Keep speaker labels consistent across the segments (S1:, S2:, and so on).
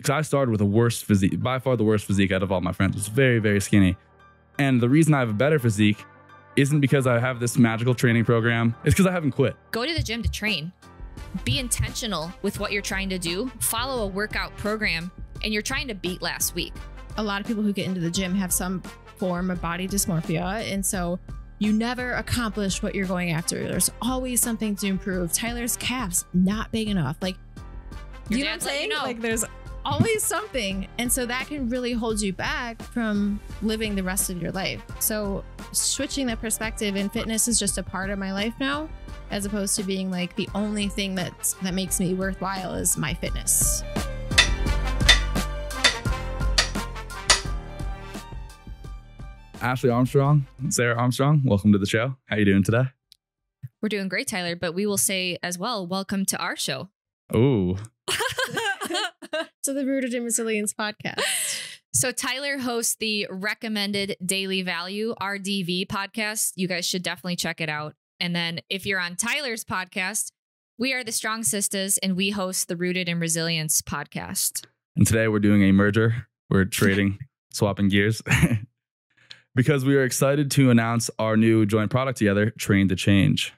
S1: because I started with the worst physique, by far the worst physique out of all my friends. It was very, very skinny. And the reason I have a better physique isn't because I have this magical training program. It's because I haven't quit.
S2: Go to the gym to train. Be intentional with what you're trying to do. Follow a workout program, and you're trying to beat last week.
S3: A lot of people who get into the gym have some form of body dysmorphia. And so you never accomplish what you're going after. There's always something to improve. Tyler's calves not big enough. Like, you know what I'm saying? Like, there's always something. And so that can really hold you back from living the rest of your life. So switching that perspective, and fitness is just a part of my life now, as opposed to being like the only thing that makes me worthwhile is my fitness.
S1: Ashley Armstrong, Sarah Armstrong, welcome to the show. How you doing today?
S2: We're doing great, Tyler, but we will say as well, welcome to our show.
S1: Oh.
S3: To the Rooted in Resilience podcast.
S2: So Tyler hosts the Recommended Daily Value, RDV podcast. You guys should definitely check it out. And then if you're on Tyler's podcast, we are the Strong.Sistas, and we host the Rooted in Resilience podcast.
S1: And today we're doing a merger. We're trading, swapping gears. Because we are excited to announce our new joint product together, Train to Change.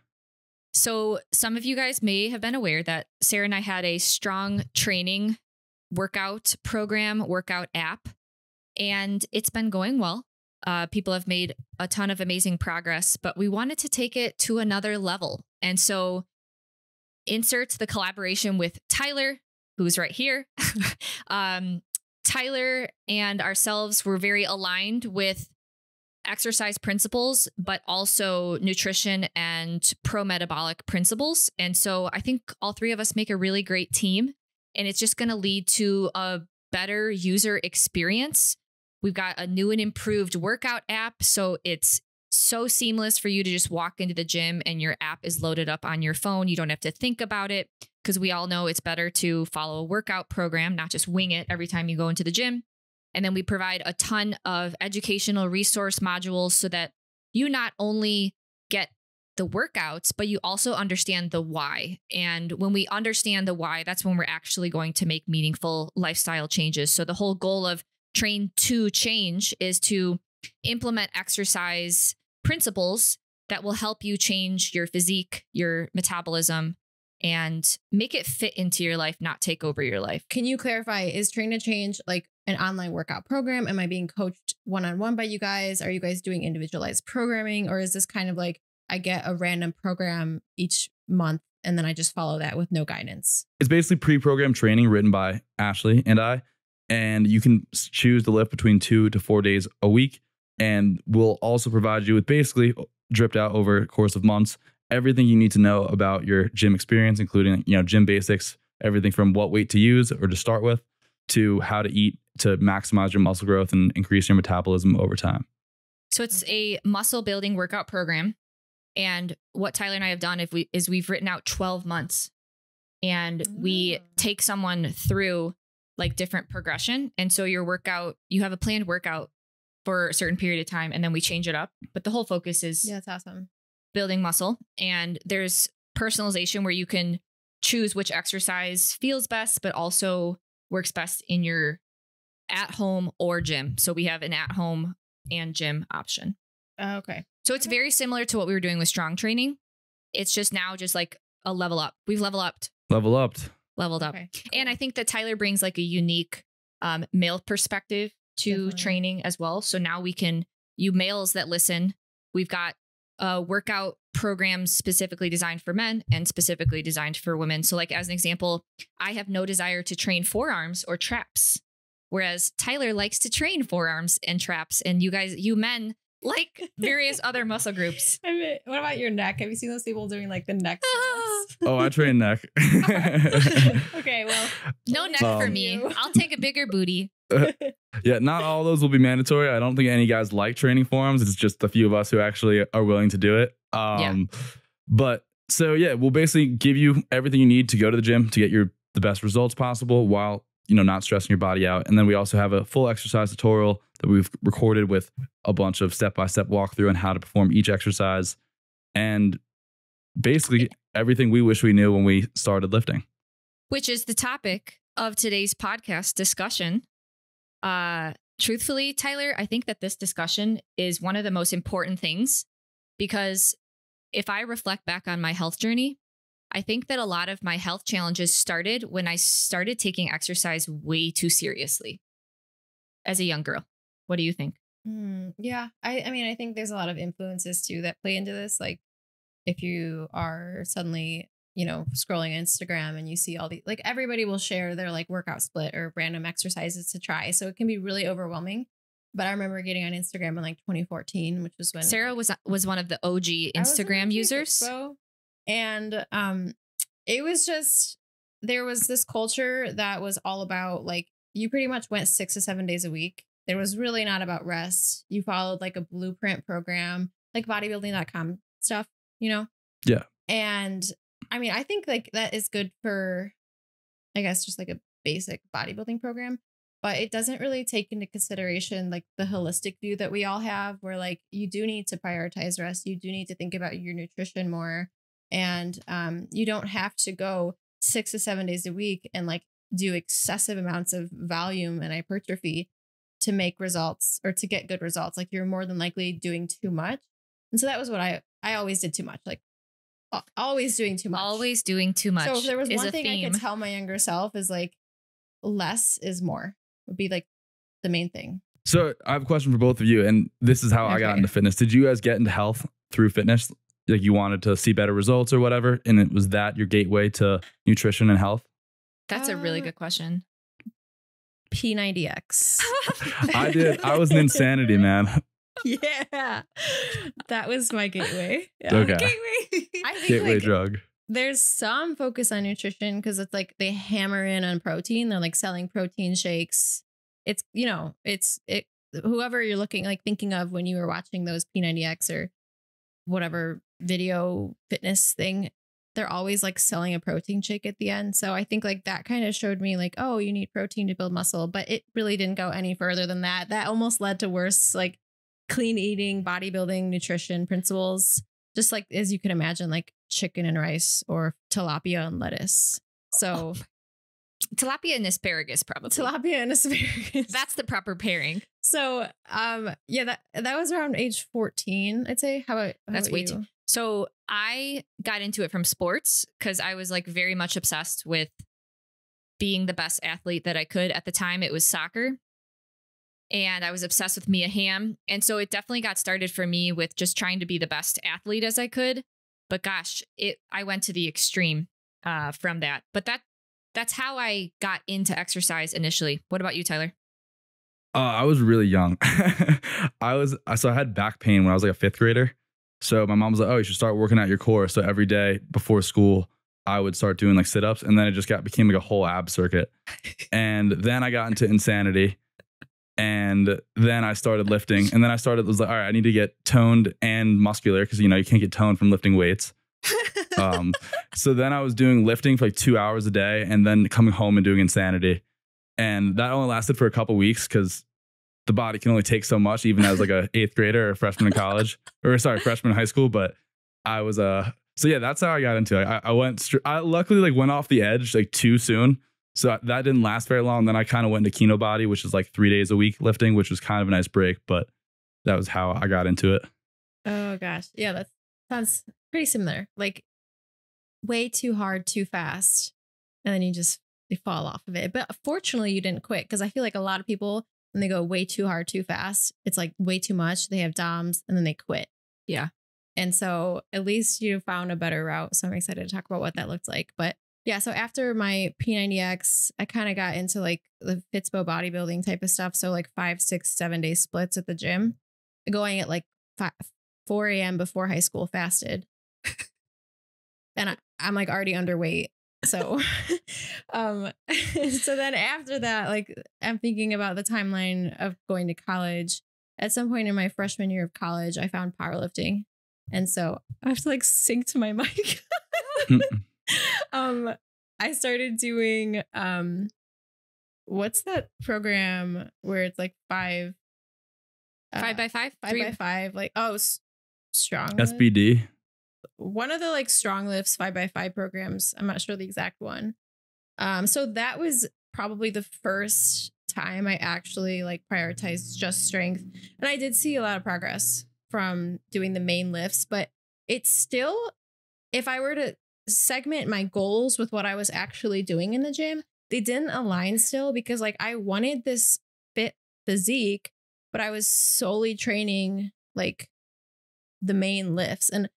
S2: So some of you guys may have been aware that Sarah and I had a strong training workout program, workout app, and it's been going well. People have made a ton of amazing progress, but we wanted to take it to another level. And so insert the collaboration with Tyler, who's right here. Tyler and ourselves were very aligned with exercise principles, but also nutrition and pro-metabolic principles. And so I think all three of us make a really great team, and it's just going to lead to a better user experience. We've got a new and improved workout app, so it's so seamless for you to just walk into the gym and your app is loaded up on your phone. You don't have to think about it, because we all know it's better to follow a workout program, not just wing it every time you go into the gym. And then we provide a ton of educational resource modules so that you not only get the workouts, but you also understand the why. And when we understand the why, that's when we're actually going to make meaningful lifestyle changes. So the whole goal of Train to Change is to implement exercise principles that will help you change your physique, your metabolism, and make it fit into your life, not take over your life.
S3: Can you clarify, is Train to Change like an online workout program? Am I being coached one-on-one by you guys? Are you guys doing individualized programming? Or is this kind of like I get a random program each month and then I just follow that with no guidance?
S1: It's basically pre-programmed training written by Ashley and I, and you can choose to lift between 2 to 4 days a week. And we'll also provide you with basically dripped out over a course of months, everything you need to know about your gym experience, including, gym basics, everything from what weight to use or to start with, to how to eat to maximize your muscle growth and increase your metabolism over time.
S2: So it's a muscle building workout program. And what Tyler and I have done is we've written out 12 months, and we take someone through like different progression. And so your workout, you have a planned workout for a certain period of time, and then we change it up. But the whole focus is
S3: that's awesome.
S2: Building muscle. And there's personalization where you can choose which exercise feels best, but also works best in your at home or gym. So we have an at home and gym option.
S3: Okay.
S2: So it's very similar to what we were doing with strong training. It's just now just like a level up. We've leveled up. Leveled up. Okay, cool. And I think that Tyler brings like a unique male perspective to training as well. So now we can, you males that listen, we've got workout programs specifically designed for men and specifically designed for women. So like as an example, I have no desire to train forearms or traps, whereas Tyler likes to train forearms and traps. And you men like various other muscle groups.
S3: I mean, what about your neck? Have you seen those people doing like the neck?
S1: Oh, I train neck.
S3: Okay, well,
S2: no neck for me. I'll take a bigger booty.
S1: Yeah, not all those will be mandatory. I don't think any guys like training forearms. It's just a few of us who actually are willing to do it. But so yeah, we'll basically give you everything you need to go to the gym to get the best results possible while not stressing your body out. And then we also have a full exercise tutorial that we've recorded with a bunch of step-by-step walkthrough on how to perform each exercise, and basically everything we wish we knew when we started lifting.
S2: Which is the topic of today's podcast discussion. Truthfully, Tyler, I think that this discussion is one of the most important things, because if I reflect back on my health journey, I think that a lot of my health challenges started when I started taking exercise way too seriously as a young girl. What do you think?
S3: Yeah. I mean, I think there's a lot of influences too that play into this. Like if you are suddenly, scrolling Instagram and you see all like everybody will share their like workout split or random exercises to try. So it can be really overwhelming. But I remember getting on Instagram in like 2014, which was when
S2: Sarah was one of the OG Instagram users.
S3: And it was just, there was this culture that was all about like, you pretty much went 6 to 7 days a week. There was really not about rest. You followed like a blueprint program, like bodybuilding.com stuff,
S1: Yeah.
S3: And I mean, I think like that is good for, I guess, just like a basic bodybuilding program, but it doesn't really take into consideration like the holistic view that we all have, where like you do need to prioritize rest. You do need to think about your nutrition more. And you don't have to go 6 to 7 days a week and like do excessive amounts of volume and hypertrophy to make results or to get good results. Like you're more than likely doing too much. And so that was what I always did too much. Like always doing too much.
S2: Always doing too much.
S3: So if there was one thing I could tell my younger self is like less is more would be like the main thing.
S1: So I have a question for both of you. And this is how I got into fitness. Did you guys get into health through fitness? Like you wanted to see better results or whatever? And it was that your gateway to nutrition and health?
S2: That's a really good question.
S3: P90X.
S1: I did. I was an insanity, man.
S3: Yeah. That was my gateway. Yeah.
S1: Okay.
S3: Gateway. I think
S1: Gateway
S3: like,
S1: drug.
S3: there's some focus on nutrition because it's like they hammer in on protein. They're like selling protein shakes. It's, whoever you're thinking of when you were watching those P90X or whatever video fitness thing, they're always like selling a protein shake at the end. So I think like that kind of showed me like, oh, you need protein to build muscle, but it really didn't go any further than that. That almost led to worse, like clean eating, bodybuilding, nutrition principles, just like as you can imagine, like chicken and rice or tilapia and lettuce. So
S2: tilapia and asparagus, probably.
S3: Tilapia and asparagus.
S2: That's the proper pairing.
S3: So, that was around age 14, I'd say. How about
S2: way
S3: you?
S2: too. So I got into it from sports because I was like very much obsessed with being the best athlete that I could. At the time, it was soccer. And I was obsessed with Mia Hamm. And so it definitely got started for me with just trying to be the best athlete as I could. But gosh, I went to the extreme from that. But that's how I got into exercise initially. What about you, Tyler?
S1: I was really young. I had back pain when I was like a 5th grader. So my mom was like, oh, you should start working out your core. So every day before school, I would start doing like sit-ups, and then it just became like a whole ab circuit. And then I got into insanity, and then I started lifting, and then was like, all right, I need to get toned and muscular because, you can't get toned from lifting weights. So then I was doing lifting for like 2 hours a day and then coming home and doing insanity. And that only lasted for a couple weeks because the body can only take so much, even as like a 8th grader or a freshman in college, freshman in high school. But I was, so yeah, that's how I got into it. I luckily like went off the edge like too soon. So that didn't last very long. Then I kind of went into Kino Body, which is like 3 days a week lifting, which was kind of a nice break, but that was how I got into it.
S3: Oh gosh. Yeah. That sounds pretty similar. Like way too hard, too fast. And then they fall off of it. But fortunately you didn't quit, because I feel like a lot of people, when they go way too hard, too fast, it's like way too much. They have DOMs and then they quit.
S2: Yeah.
S3: And so at least you found a better route. So I'm excited to talk about what that looked like. But yeah, so after my P90X, I kind of got into like the Fitspo bodybuilding type of stuff. So like 5, 6, 7 day splits at the gym, going at like 4 a.m. before high school, fasted. And I'm like already underweight. So, so then after that, like I'm thinking about the timeline of going to college. At some point in my freshman year of college, I found powerlifting. And so I have to like sync to my mic. I started doing, what's that program where it's like 5
S2: by 5,
S3: 5 by 5, like, strong
S1: SBD.
S3: One of the like strong lifts 5 by 5 programs. I'm not sure the exact one. So that was probably the first time I actually like prioritized just strength. And I did see a lot of progress from doing the main lifts, but it's still, if I were to segment my goals with what I was actually doing in the gym, they didn't align still, because like I wanted this fit physique, but I was solely training like the main lifts. And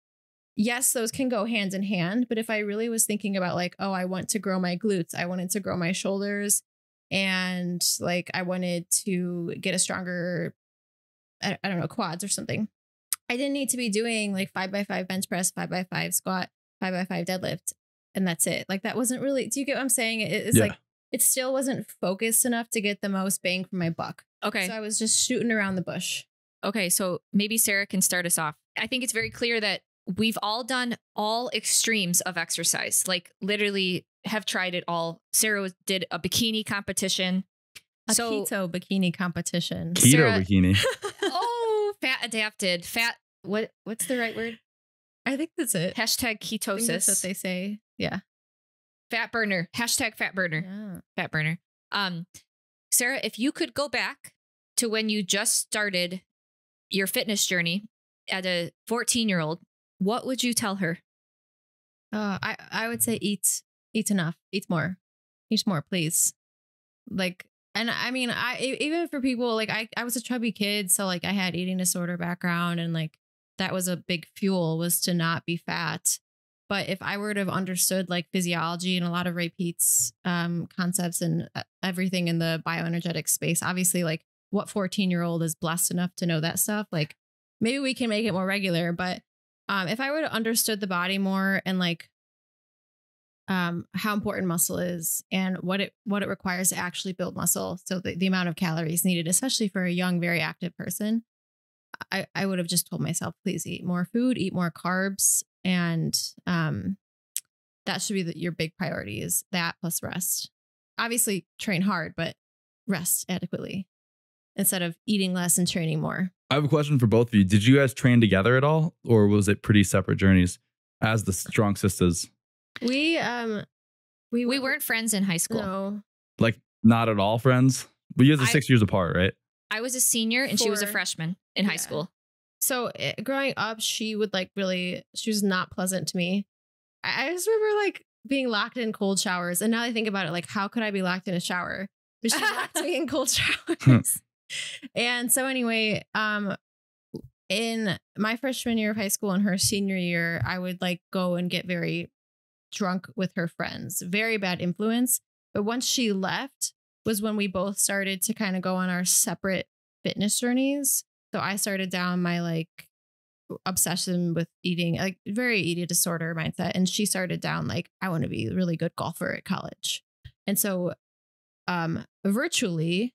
S3: yes, those can go hand in hand. But if I really was thinking about like, oh, I want to grow my glutes, I wanted to grow my shoulders, and like I wanted to get a stronger, I don't know, quads or something, I didn't need to be doing like 5x5 bench press, 5x5 squat, 5x5 deadlift, and that's it. Like that wasn't really, do you get what I'm saying? It's like, it still wasn't focused enough to get the most bang for my buck.
S2: Okay.
S3: So I was just shooting around the bush.
S2: Okay. So maybe Sarah can start us off. I think it's very clear that we've all done all extremes of exercise, like literally have tried it all. Sarah did a bikini competition.
S3: Keto bikini competition.
S1: Keto
S2: Sarah,
S1: bikini.
S2: Oh, fat adapted. What's the right word?
S3: I think that's it.
S2: Hashtag ketosis.
S3: I think that's what they say. Yeah.
S2: Fat burner. Hashtag fat burner.
S3: Yeah.
S2: Fat burner. Sarah, if you could go back to when you just started your fitness journey at a 14-year-old, what would you tell her?
S3: I would say eat enough, eat more, please. Like, and I mean, even for people like I was a chubby kid, so like I had eating disorder background, and like that was a big fuel, was to not be fat. But if I were to have understood like physiology and a lot of Ray Peat's concepts and everything in the bioenergetic space, obviously, like what 14-year-old is blessed enough to know that stuff? Like maybe we can make it more regular. But if I would have understood the body more, and like how important muscle is and what it requires to actually build muscle, so the amount of calories needed, especially for a young, very active person, I would have just told myself, please eat more food, eat more carbs. And that should be your big priority, is that plus rest. Obviously train hard, but rest adequately instead of eating less and training more.
S1: I have a question for both of you. Did you guys train together at all, or was it pretty separate journeys as the Strong.Sistas?
S3: We
S2: weren't friends in high school.
S3: No.
S1: Like not at all friends? You guys are 6 years apart, right?
S2: I was a senior and she was a freshman in high school.
S3: So growing up, she would like she was not pleasant to me. I just remember like being locked in cold showers. And now I think about it, like, how could I be locked in a shower? But she locked me in cold showers. And so anyway, in my freshman year of high school and her senior year, I would like go and get very drunk with her friends. Very bad influence. But once she left was when we both started to kind of go on our separate fitness journeys. So I started down my like obsession with eating, like very eating disorder mindset. And she started down like, I want to be a really good golfer at college. And so virtually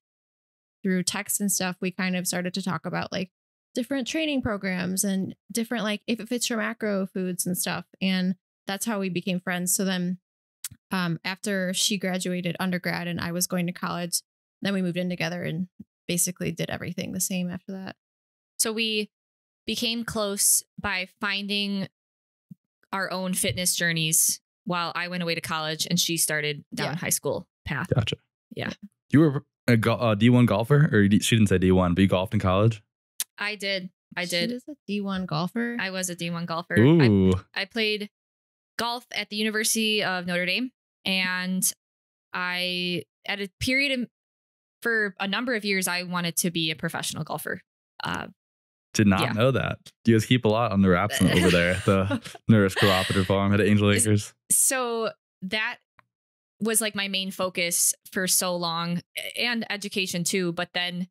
S3: through text and stuff, we kind of started to talk about like different training programs and different, like if it fits your macro foods and stuff. And that's how we became friends. So then after she graduated undergrad and I was going to college, then we moved in together and basically did everything the same after that.
S2: So we became close by finding our own fitness journeys while I went away to college and she started down high school path.
S1: Gotcha.
S2: Yeah.
S1: You were a D1 golfer, or she didn't say D1, but you golfed in college?
S2: I did.
S3: She was a D1 golfer.
S2: I was a D1 golfer.
S1: Ooh.
S2: I played golf at the University of Notre Dame, and I, at a period for a number of years, I wanted to be a professional golfer.
S1: Did not know that. You guys keep a lot on the wraps over there at the Nurse Cooperative Farm at Angel Acres.
S2: So that was like my main focus for so long, and education too. But then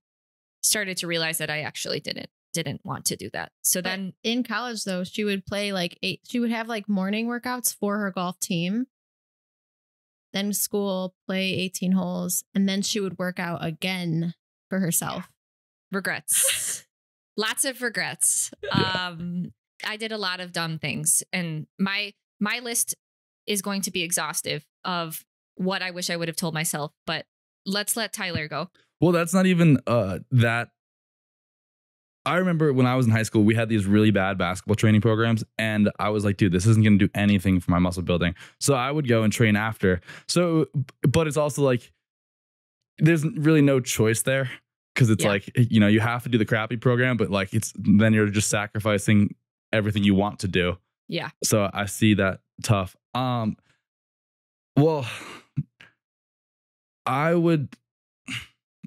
S2: started to realize that I actually didn't want to do that. So then
S3: in college though, she would play like she would have like morning workouts for her golf team. Then school, play 18 holes, and then she would work out again for herself.
S2: Regrets. Lots of regrets.
S1: Yeah.
S2: I did a lot of dumb things, and my list is going to be exhaustive of what I wish I would have told myself, but let's let Tyler go.
S1: Well, that's not even that. I remember when I was in high school, we had these really bad basketball training programs, and I was like, dude, this isn't going to do anything for my muscle building. So I would go and train after. So, but it's also like, there's really no choice there because it's like, you know, you have to do the crappy program, but like then you're just sacrificing everything you want to do.
S2: Yeah.
S1: So I see that tough. Well,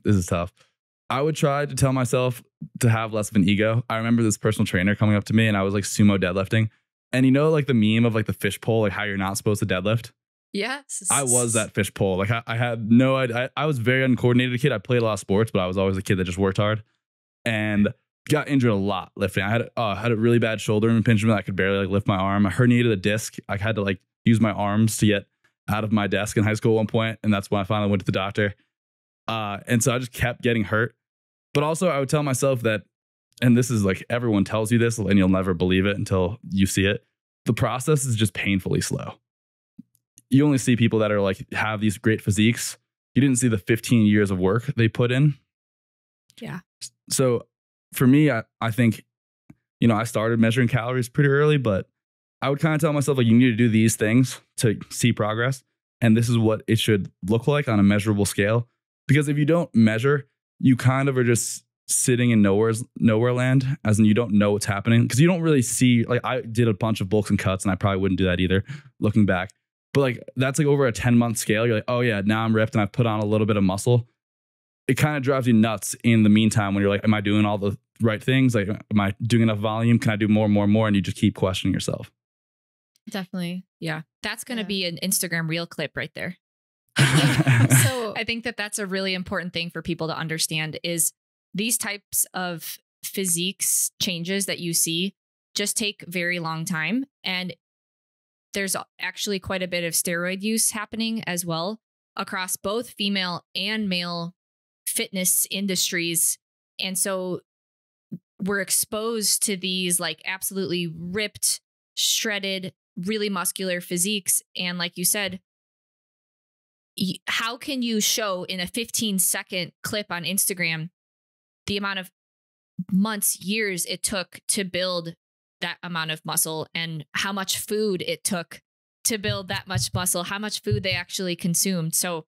S1: this is tough. I would try to tell myself to have less of an ego. I remember this personal trainer coming up to me and I was like sumo deadlifting. And you know, like the meme of like the fishbowl, like how you're not supposed to deadlift.
S2: Yes.
S1: I was that fishbowl. Like I had no idea. I was a very uncoordinated kid. I played a lot of sports, but I was always a kid that just worked hard and got injured a lot lifting. I had a really bad shoulder impingement. I could barely like lift my arm. I herniated a disc. I had to like use my arms to get out of my desk in high school at one point. And that's when I finally went to the doctor. And so I just kept getting hurt. But also I would tell myself that, and this is like everyone tells you this and you'll never believe it until you see it. The process is just painfully slow. You only see people that are like have these great physiques. You didn't see the 15 years of work they put in.
S2: Yeah.
S1: So for me, I think, you know, I started measuring calories pretty early, but I would kind of tell myself like you need to do these things to see progress. And this is what it should look like on a measurable scale. Because if you don't measure, you kind of are just sitting in nowhere land, as in you don't know what's happening. Because you don't really see, like I did a bunch of bulks and cuts and I probably wouldn't do that either looking back. But like that's like over a 10-month scale. You're like, oh yeah, now I'm ripped and I've put on a little bit of muscle. It kind of drives you nuts in the meantime when you're like, am I doing all the right things? Like, am I doing enough volume? Can I do more and more and more? And you just keep questioning yourself.
S3: Definitely.
S2: Yeah. That's going to be an Instagram reel clip right there.
S3: So
S2: I think that that's a really important thing for people to understand is these types of physiques changes that you see just take very long time. And there's actually quite a bit of steroid use happening as well across both female and male fitness industries. And so we're exposed to these like absolutely ripped, shredded, really muscular physiques. And like you said, how can you show in a 15-second clip on Instagram the amount of months, years it took to build that amount of muscle and how much food it took to build that much muscle, how much food they actually consumed? So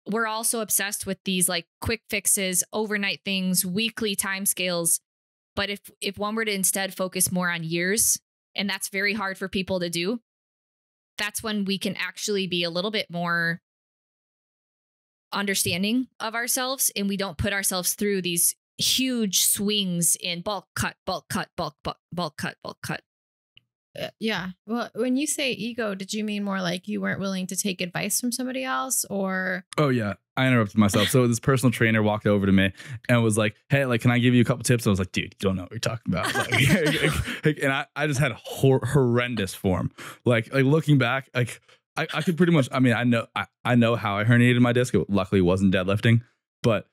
S2: we're also obsessed with these like quick fixes, overnight things, weekly timescales. But if one were to instead focus more on years, and that's very hard for people to do, that's when we can actually be a little bit more understanding of ourselves and we don't put ourselves through these huge swings in bulk cut, bulk cut, bulk cut, bulk cut.
S3: Yeah. Well, when you say ego, did you mean more like you weren't willing to take advice from somebody else or? Oh,
S1: yeah. I interrupted myself. So this personal trainer walked over to me and was like, hey, like, can I give you a couple tips? I was like, dude, you don't know what you're talking about. Like, and I just had horrendous form. Like looking back, like I could pretty much, I mean, I know how I herniated my disc. It luckily wasn't deadlifting, but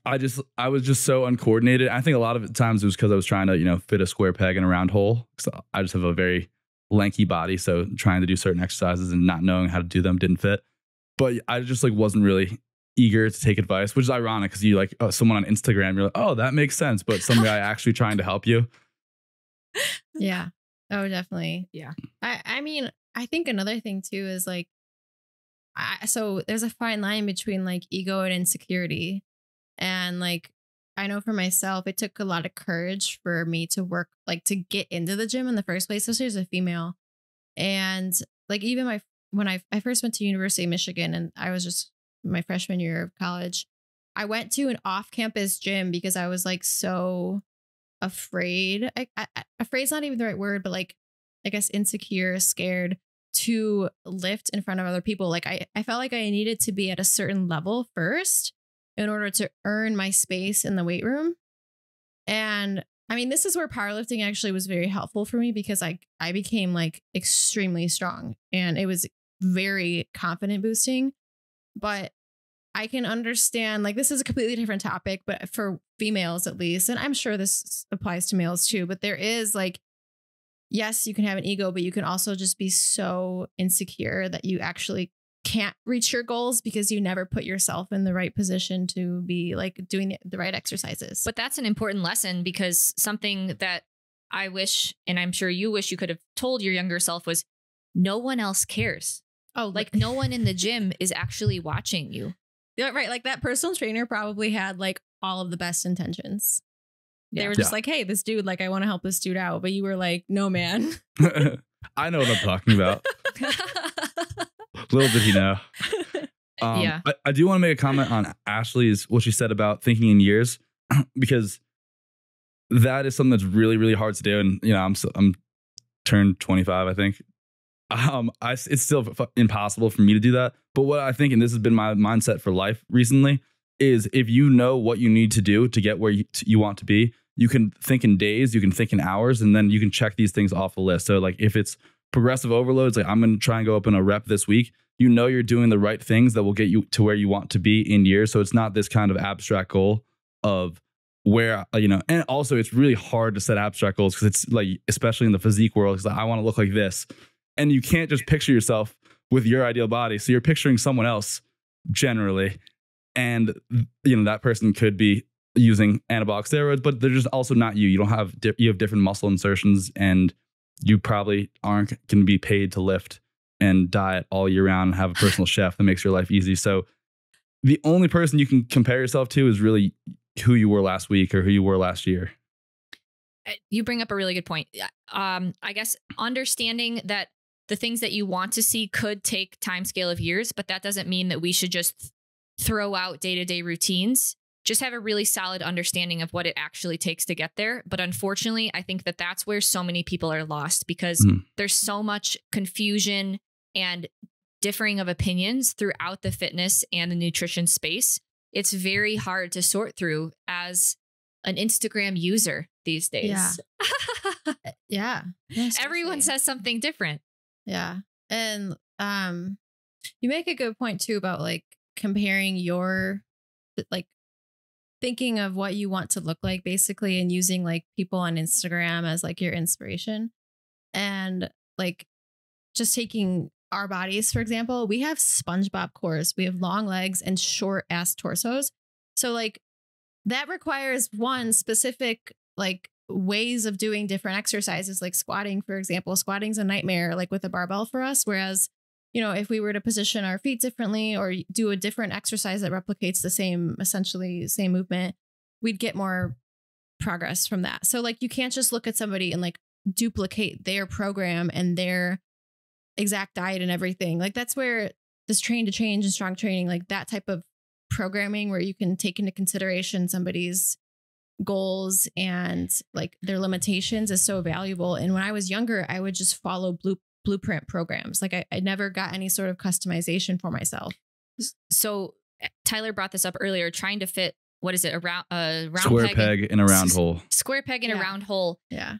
S1: I was just so uncoordinated. I think a lot of the times it was because I was trying to, you know, fit a square peg in a round hole. So I just have a very lanky body. So trying to do certain exercises and not knowing how to do them didn't fit. But I just like wasn't really eager to take advice, which is ironic because you like someone on Instagram, you're like, oh, that makes sense. But some guy actually trying to help you.
S3: Yeah. Oh, definitely.
S2: Yeah.
S3: I mean, I think another thing too is like, so there's a fine line between like ego and insecurity. And like, I know for myself, it took a lot of courage for me to work, like to get into the gym in the first place, especially as a female. And like, even when I first went to University of Michigan and I was just my freshman year of college, I went to an off-campus gym because I was like so afraid. Afraid's not even the right word, but like, I guess insecure, scared to lift in front of other people. Like I felt like I needed to be at a certain level first in order to earn my space in the weight room. And I mean, this is where powerlifting actually was very helpful for me because I became like extremely strong and it was very confident boosting. But I can understand, like, this is a completely different topic, but for females at least, and I'm sure this applies to males too, but there is like, yes, you can have an ego, but you can also just be so insecure that you actually can't reach your goals because you never put yourself in the right position to be like doing the right exercises.
S2: But that's an important lesson because something that I wish, and I'm sure you wish you could have told your younger self was no one else cares.
S3: Oh,
S2: like no one in the gym is actually watching you.
S3: Yeah, right. Like that personal trainer probably had like all of the best intentions. They were just like, hey, this dude, like, I want to help this dude out. But you were like, no, man.
S1: I know what I'm talking about. Little did he know. I do want to make a comment on Ashley's, what she said about thinking in years, because that is something that's really, really hard to do. And, you know, I'm turned 25, I think. It's still impossible for me to do that. But what I think, and this has been my mindset for life recently, is if you know what you need to do to get where you want to be, you can think in days, you can think in hours, and then you can check these things off the list. So like if it's progressive overloads, like I'm going to try and go up in a rep this week, you know you're doing the right things that will get you to where you want to be in years. So it's not this kind of abstract goal of where, you know, and also it's really hard to set abstract goals because it's like, especially in the physique world, because like, I want to look like this. And you can't just picture yourself with your ideal body. So you're picturing someone else generally. And, you know, that person could be using anabolic steroids, but they're just also not you. You don't have, you have different muscle insertions, and you probably aren't going to be paid to lift and diet all year round and have a personal chef that makes your life easy. So the only person you can compare yourself to is really who you were last week or who you were last year.
S2: You bring up a really good point. I guess understanding that the things that you want to see could take time scale of years, but that doesn't mean that we should just throw out day-to-day routines. Just have a really solid understanding of what it actually takes to get there. But unfortunately, I think that that's where so many people are lost, because there's so much confusion and differing of opinions throughout the fitness and the nutrition space. It's very hard to sort through as an Instagram user these days.
S3: Yeah.
S2: Everyone says something different.
S3: Yeah. And you make a good point too about like comparing your, like, thinking of what you want to look like basically, and using like people on Instagram as like your inspiration. And like just taking our bodies, for example, we have SpongeBob cores, we have long legs and short ass torsos. So like that requires one specific like ways of doing different exercises, like squatting, for example. Squatting's a nightmare like with a barbell for us. Whereas, you know, if we were to position our feet differently or do a different exercise that replicates the same, essentially same movement, we'd get more progress from that. So like, you can't just look at somebody and like duplicate their program and their exact diet and everything. Like that's where this train to change and strong training, like that type of programming where you can take into consideration somebody's goals and like their limitations is so valuable. And when I was younger, I would just follow blueprint programs. Like I never got any sort of customization for myself.
S2: So Tyler brought this up earlier, trying to fit, what is it? A round
S1: square peg in a round hole.
S2: Square peg in a round hole.
S3: Yeah.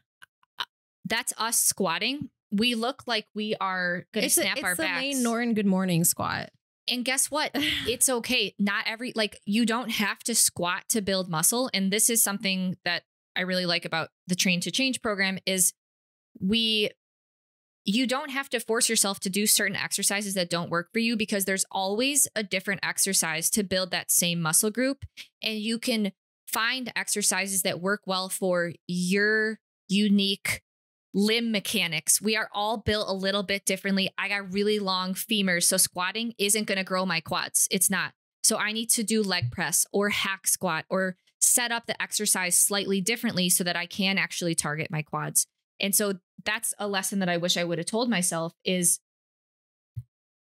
S2: That's us squatting. We look like we are going to snap our backs. It's the Lane Norton good morning squat. And guess what? It's okay. Not every, like, you don't have to squat to build muscle. And this is something that I really like about the Train to Change program is you don't have to force yourself to do certain exercises that don't work for you, because there's always a different exercise to build that same muscle group. And you can find exercises that work well for your unique limb mechanics. We are all built a little bit differently. I got really long femurs, so squatting isn't going to grow my quads. It's not. So I need to do leg press or hack squat or set up the exercise slightly differently so that I can actually target my quads. And so that's a lesson that I wish I would have told myself is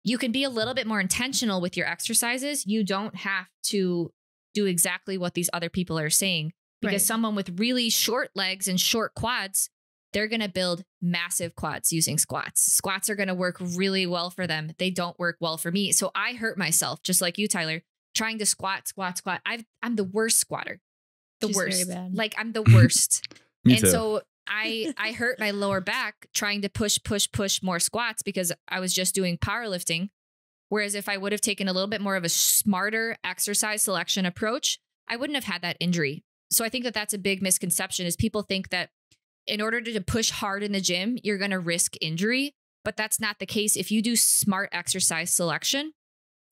S2: you can be a little bit more intentional with your exercises. You don't have to do exactly what these other people are saying, because someone with really short legs and short quads, they're going to build massive quads using squats. Squats are going to work really well for them. They don't work well for me. So I hurt myself, just like you, Tyler, trying to squat. I'm the worst squatter.
S3: She's
S2: worst.
S3: very bad.
S2: Like I'm the worst.
S1: Me
S2: and
S1: too.
S2: so I hurt my lower back trying to push more squats because I was just doing powerlifting. Whereas if I would have taken a little bit more of a smarter exercise selection approach, I wouldn't have had that injury. So I think that that's a big misconception is people think that in order to push hard in the gym, you're going to risk injury, but that's not the case. If you do smart exercise selection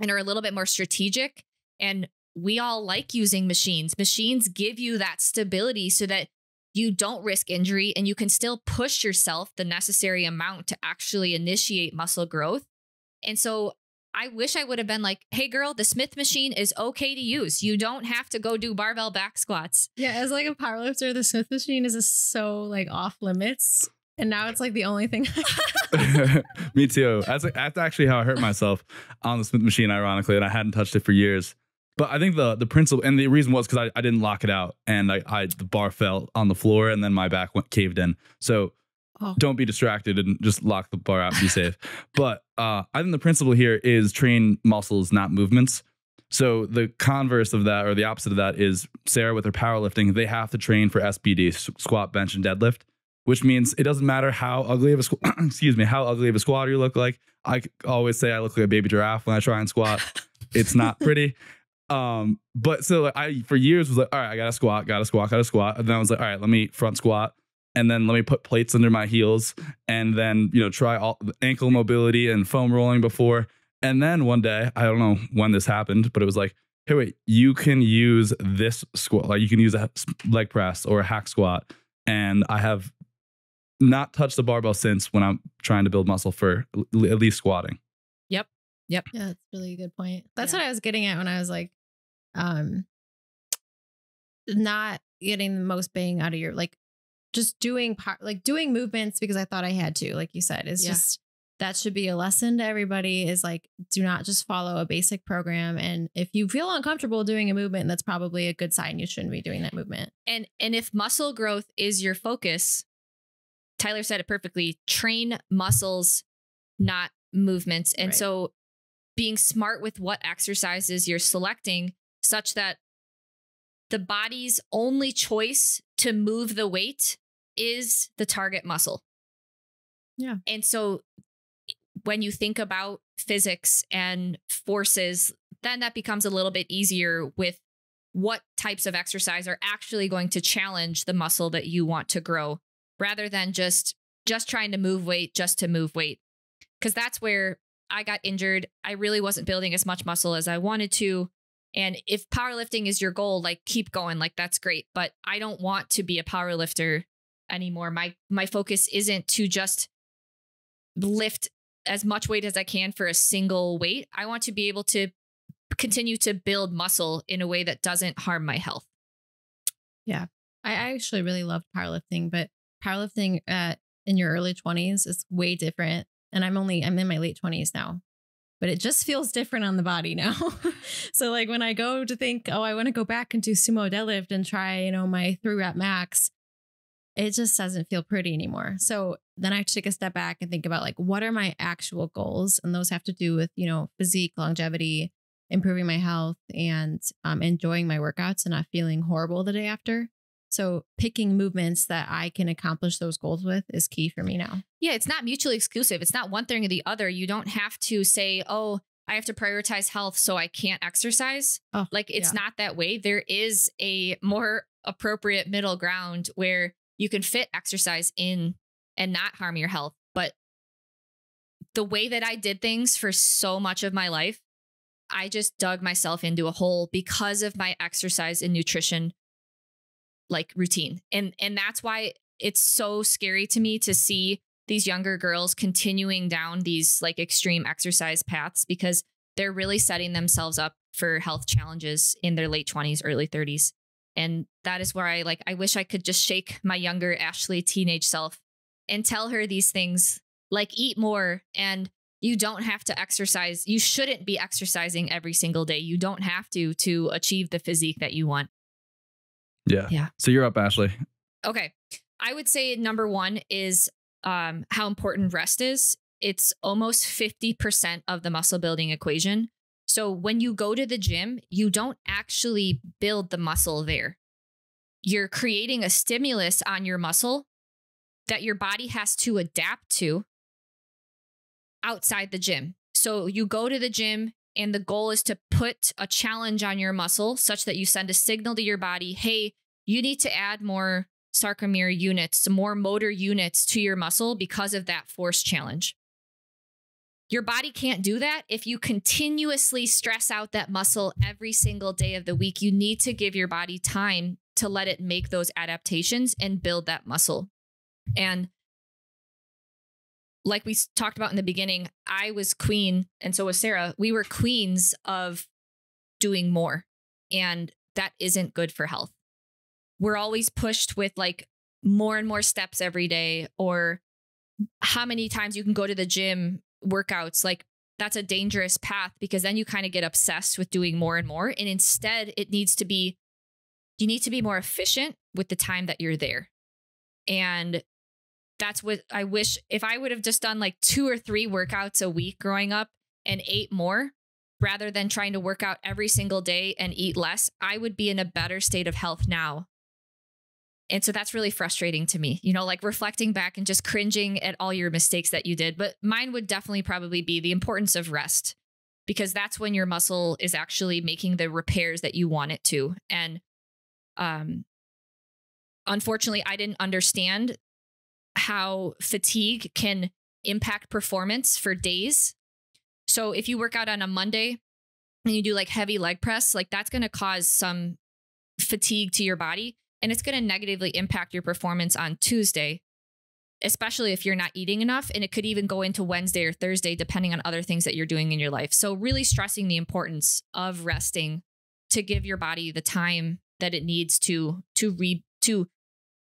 S2: and are a little bit more strategic, and we all like using machines. Machines give you that stability so that you don't risk injury and you can still push yourself the necessary amount to actually initiate muscle growth. And so I wish I would have been like, hey girl, the Smith machine is okay to use. You don't have to go do barbell back squats.
S3: Yeah, as like a powerlifter, the Smith machine is just so like off limits. And now it's like the only thing.
S1: Me too. That's actually how I hurt myself on the Smith machine, ironically, and I hadn't touched it for years. But I think the principle, and the reason was because I didn't lock it out, and the bar fell on the floor, and then my back caved in. So don't be distracted and just lock the bar out and be safe. But I think the principle here is train muscles, not movements. So the converse of that, or the opposite of that, is Sarah with her powerlifting. They have to train for SBD, squat, bench, and deadlift, which means it doesn't matter how ugly of a how ugly of a squatter you look like. I always say I look like a baby giraffe when I try and squat. It's not pretty. But so I for years was like, all right, I gotta squat. And then I was like, all right, let me front squat. And then let me put plates under my heels, and then, try all the ankle mobility and foam rolling before. And then one day, I don't know when this happened, but it was like, hey, wait, you can use this squat. Like you can use a leg press or a hack squat. And I have not touched the barbell since when I'm trying to build muscle for at least squatting.
S2: Yep.
S3: Yeah, that's really a good point. That's what I was getting at when I was like, not getting the most bang out of your, like, just doing movements because I thought I had to, like you said, is just, that should be a lesson to everybody, is like, do not just follow a basic program. And if you feel uncomfortable doing a movement, that's probably a good sign you shouldn't be doing that movement.
S2: And if muscle growth is your focus, Tyler said it perfectly, train muscles, not movements. And so being smart with what exercises you're selecting, such that the body's only choice to move the weight is the target muscle.
S3: Yeah.
S2: And so when you think about physics and forces, then that becomes a little bit easier with what types of exercise are actually going to challenge the muscle that you want to grow, rather than just trying to move weight just to move weight. Because that's where I got injured. I really wasn't building as much muscle as I wanted to. And if powerlifting is your goal, like, keep going, like, that's great. But I don't want to be a powerlifter anymore. My focus isn't to just lift as much weight as I can for a single weight. I want to be able to continue to build muscle in a way that doesn't harm my health.
S3: Yeah. I actually really loved powerlifting, but powerlifting in your early 20s is way different. And I'm in my late 20s now, but it just feels different on the body now. So like when I go to think, oh, I want to go back and do sumo deadlift and try, my 3-rep max, it just doesn't feel pretty anymore. So then I have to take a step back and think about, like, what are my actual goals? And those have to do with, physique, longevity, improving my health, and enjoying my workouts and not feeling horrible the day after. So picking movements that I can accomplish those goals with is key for me now.
S2: Yeah, it's not mutually exclusive. It's not one thing or the other. You don't have to say, oh, I have to prioritize health, so I can't exercise. Oh, like, it's not that way. There is a more appropriate middle ground where you can fit exercise in and not harm your health. But the way that I did things for so much of my life, I just dug myself into a hole because of my exercise and nutrition routine. And that's why it's so scary to me to see these younger girls continuing down these extreme exercise paths, because they're really setting themselves up for health challenges in their late 20s, early 30s. And that is where I wish I could just shake my younger Ashley teenage self and tell her these things, like, eat more, and you don't have to exercise. You shouldn't be exercising every single day. You don't have to achieve the physique that you want.
S1: Yeah. So you're up, Ashley.
S2: Okay. I would say number one is how important rest is. It's almost 50% of the muscle building equation. So when you go to the gym, you don't actually build the muscle there. You're creating a stimulus on your muscle that your body has to adapt to outside the gym. So you go to the gym, and the goal is to put a challenge on your muscle such that you send a signal to your body, hey, you need to add more sarcomere units, more motor units to your muscle because of that force challenge. Your body can't do that if you continuously stress out that muscle every single day of the week. You need to give your body time to let it make those adaptations and build that muscle. And like we talked about in the beginning, I was queen, and so was Sarah. We were queens of doing more, and that isn't good for health. We're always pushed with like more and more steps every day, or how many times you can go to the gym, workouts. Like that's a dangerous path, because then you kind of get obsessed with doing more and more. And instead you need to be more efficient with the time that you're there. And that's what I wish, if I would have just done like 2 or 3 workouts a week growing up and ate more, rather than trying to work out every single day and eat less, I would be in a better state of health now. And so that's really frustrating to me, you know, like reflecting back and just cringing at all your mistakes that you did. But mine would definitely probably be the importance of rest, because that's when your muscle is actually making the repairs that you want it to. And unfortunately, I didn't understand how fatigue can impact performance for days. So if you work out on a Monday and you do like heavy leg press, like that's going to cause some fatigue to your body, and it's going to negatively impact your performance on Tuesday, especially if you're not eating enough. And it could even go into Wednesday or Thursday, depending on other things that you're doing in your life. So really stressing the importance of resting to give your body the time that it needs to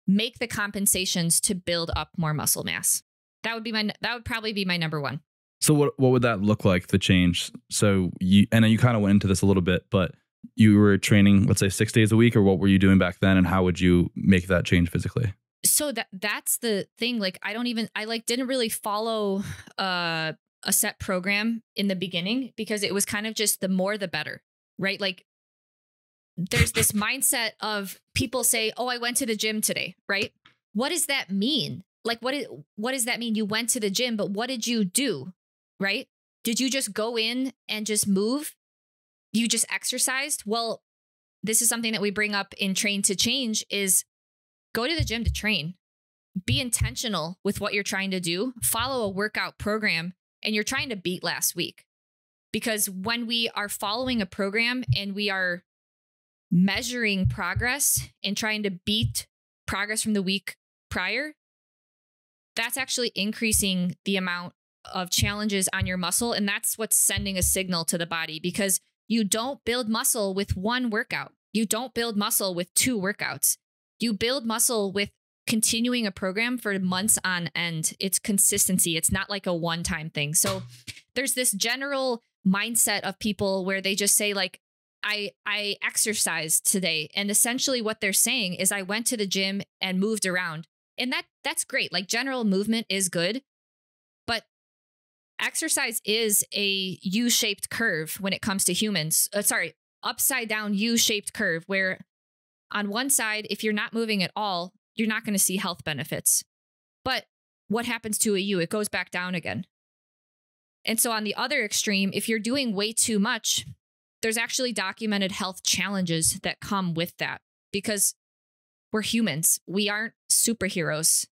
S2: make the compensations to build up more muscle mass. That would probably be my number one.
S1: So what would that look like, the change? So and you kind of went into this a little bit, but you were training, let's say 6 days a week, or what were you doing back then? And how would you make that change physically?
S2: So that's the thing. Like, I didn't really follow a set program in the beginning, because it was kind of just the more, the better, right? Like there's this mindset of people say, oh, I went to the gym today, right? What does that mean? Like, what does that mean? You went to the gym, but what did you do? Right? Did you just go in and just move? You just exercised? Well, this is something that we bring up in Train to Change, is go to the gym to train. Be intentional with what you're trying to do. Follow a workout program, and you're trying to beat last week. Because when we are following a program and we are measuring progress and trying to beat progress from the week prior, that's actually increasing the amount of challenges on your muscle. And that's what's sending a signal to the body, because you don't build muscle with one workout. You don't build muscle with 2 workouts. You build muscle with continuing a program for months on end. It's consistency. It's not like a one-time thing. So there's this general mindset of people where they just say like, I exercised today. And essentially what they're saying is, I went to the gym and moved around. And that's great. Like general movement is good, but exercise is a U-shaped curve when it comes to humans. Upside down U-shaped curve, where on one side, if you're not moving at all, you're not going to see health benefits. But what happens to a U? It goes back down again. And so on the other extreme, if you're doing way too much, there's actually documented health challenges that come with that, because we're humans. We aren't superheroes.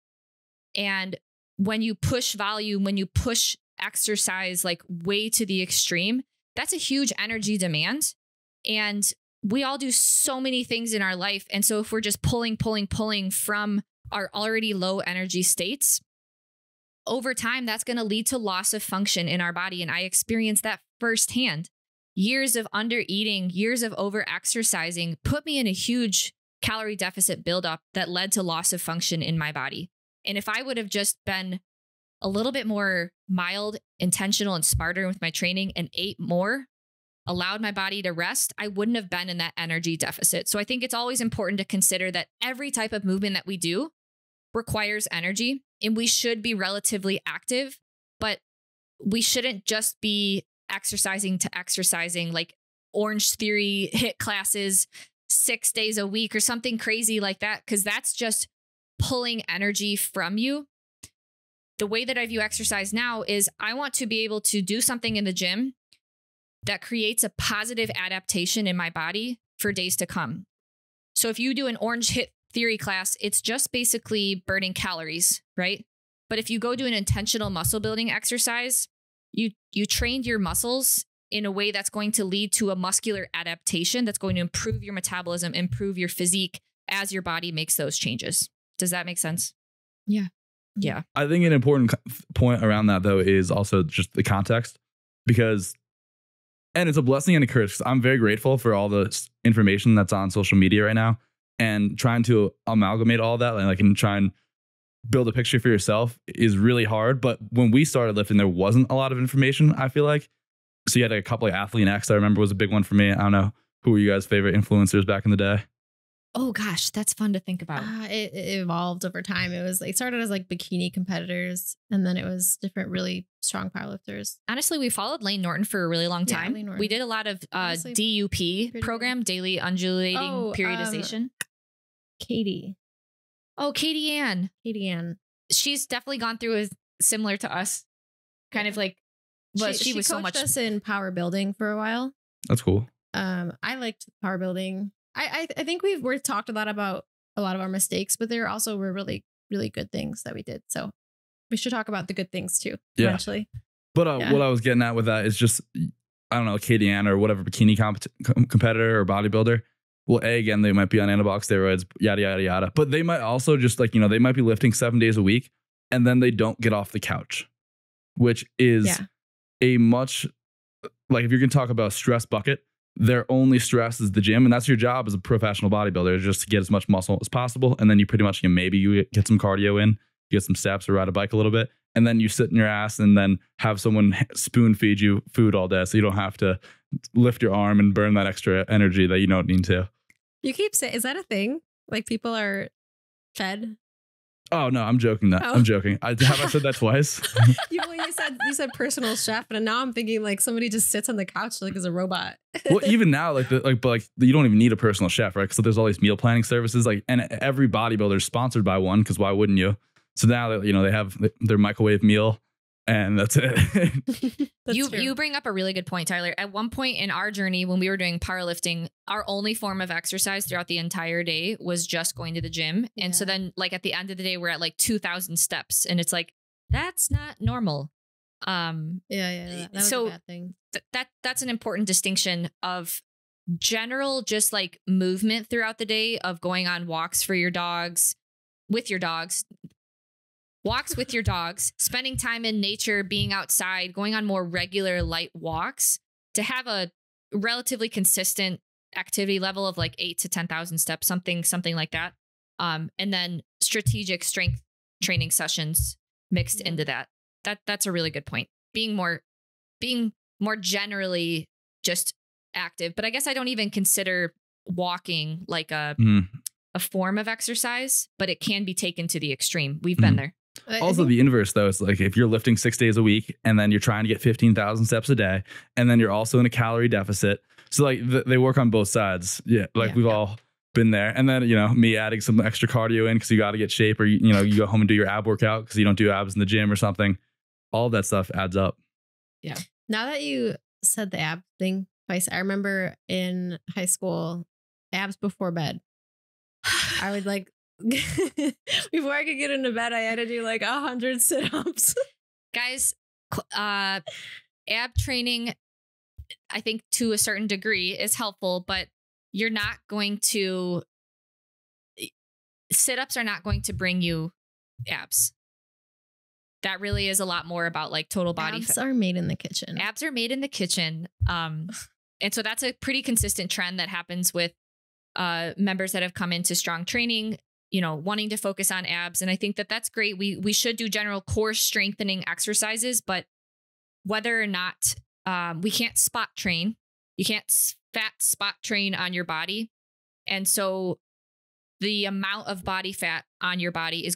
S2: And when you push volume, when you push exercise like way to the extreme, that's a huge energy demand. And we all do so many things in our life. And so if we're just pulling from our already low energy states, over time, that's going to lead to loss of function in our body. And I experienced that firsthand. Years of under eating, years of over exercising put me in a huge calorie deficit buildup that led to loss of function in my body. And if I would have just been a little bit more mild, intentional, and smarter with my training and ate more, allowed my body to rest, I wouldn't have been in that energy deficit. So I think it's always important to consider that every type of movement that we do requires energy, and we should be relatively active, but we shouldn't just be exercising to exercising, like Orange Theory HIIT classes 6 days a week or something crazy like that, because that's just pulling energy from you. The way that I view exercise now is I want to be able to do something in the gym that creates a positive adaptation in my body for days to come. So if you do an Orange HIIT Theory class, it's just basically burning calories, right? But if you go do an intentional muscle building exercise, you trained your muscles in a way that's going to lead to a muscular adaptation that's going to improve your metabolism, improve your physique as your body makes those changes. Does that make sense?
S3: Yeah.
S2: Yeah.
S1: I think an important point around that, though, is also just the context, because, and it's a blessing and a curse. I'm very grateful for all the information that's on social media right now, and trying to amalgamate all that, and try and build a picture for yourself is really hard. But when we started lifting, there wasn't a lot of information, I feel like. So you had a couple of Athlete X, I remember, was a big one for me. I don't know. Who were you guys' favorite influencers back in the day?
S2: Oh gosh, that's fun to think about.
S3: It evolved over time. It started as like bikini competitors, and then it was different really strong powerlifters.
S2: Honestly, we followed Lane Norton for a really long time.
S3: Lane Norton.
S2: We did a lot of DUP program, daily undulating periodization.
S3: Katie.
S2: Oh, Katie Ann.
S3: Katie Ann.
S2: She's definitely gone through a similar to us, kind of like, but she was so much.
S3: Us in power building for a while.
S1: That's cool.
S3: I liked power building. I think we've talked a lot about a lot of our mistakes, but there also were really, really good things that we did. So we should talk about the good things too, eventually.
S1: But what I was getting at with that is just, I don't know, Katie Ann or whatever bikini competitor or bodybuilder. Well, again, they might be on anabolic steroids, yada, yada, yada. But they might also just they might be lifting 7 days a week, and then they don't get off the couch, which is a much, if you're going to talk about a stress bucket, their only stress is the gym. And that's your job as a professional bodybuilder, just to get as much muscle as possible. And then you pretty much, maybe you get some cardio in, get some steps or ride a bike a little bit. And then you sit in your ass and then have someone spoon feed you food all day, so you don't have to lift your arm and burn that extra energy that you don't need to.
S3: You keep saying, is that a thing? Like people are fed?
S1: Oh no, I'm joking. I'm joking. Have I said that twice?
S3: you said personal chef, and now I'm thinking like somebody just sits on the couch as a robot.
S1: Well, even now, but you don't even need a personal chef, right? So there's all these meal planning services, and every bodybuilder is sponsored by one, because why wouldn't you? So now they have their microwave meal, and that's it.
S2: You bring up a really good point, Tyler. At one point in our journey, when we were doing powerlifting, our only form of exercise throughout the entire day was just going to the gym. Yeah. And so then at the end of the day, we're at 2,000 steps, and it's that's not normal.
S3: That was a bad thing.
S2: That's an important distinction of general, just movement throughout the day, of going on walks with your dogs, spending time in nature, being outside, going on more regular light walks to have a relatively consistent activity level of 8 to 10,000 steps, something like that. And then strategic strength training sessions mixed into that. That's a really good point. Being more generally just active. But I guess I don't even consider walking a form of exercise, but it can be taken to the extreme. We've been there.
S1: Also, the inverse, though, is if you're lifting 6 days a week and then you're trying to get 15,000 steps a day, and then you're also in a calorie deficit. So they work on both sides. Yeah. We've all been there. And then, me adding some extra cardio in because you got to get shape, or, you go home and do your ab workout because you don't do abs in the gym or something. All that stuff adds up.
S3: Yeah. Now that you said the ab thing twice, I remember in high school, abs before bed. I would before I could get into bed, I had to do 100 sit-ups.
S2: Guys, ab training, I think to a certain degree, is helpful, but you're not going to, sit-ups are not going to bring you abs. That really is a lot more about total body
S3: fat. Abs are made in the kitchen.
S2: Abs are made in the kitchen. And so that's a pretty consistent trend that happens with members that have come into strong training, wanting to focus on abs. And I think that's great. We should do general core strengthening exercises, but whether or not we can't spot train, you can't fat spot train on your body. And so the amount of body fat on your body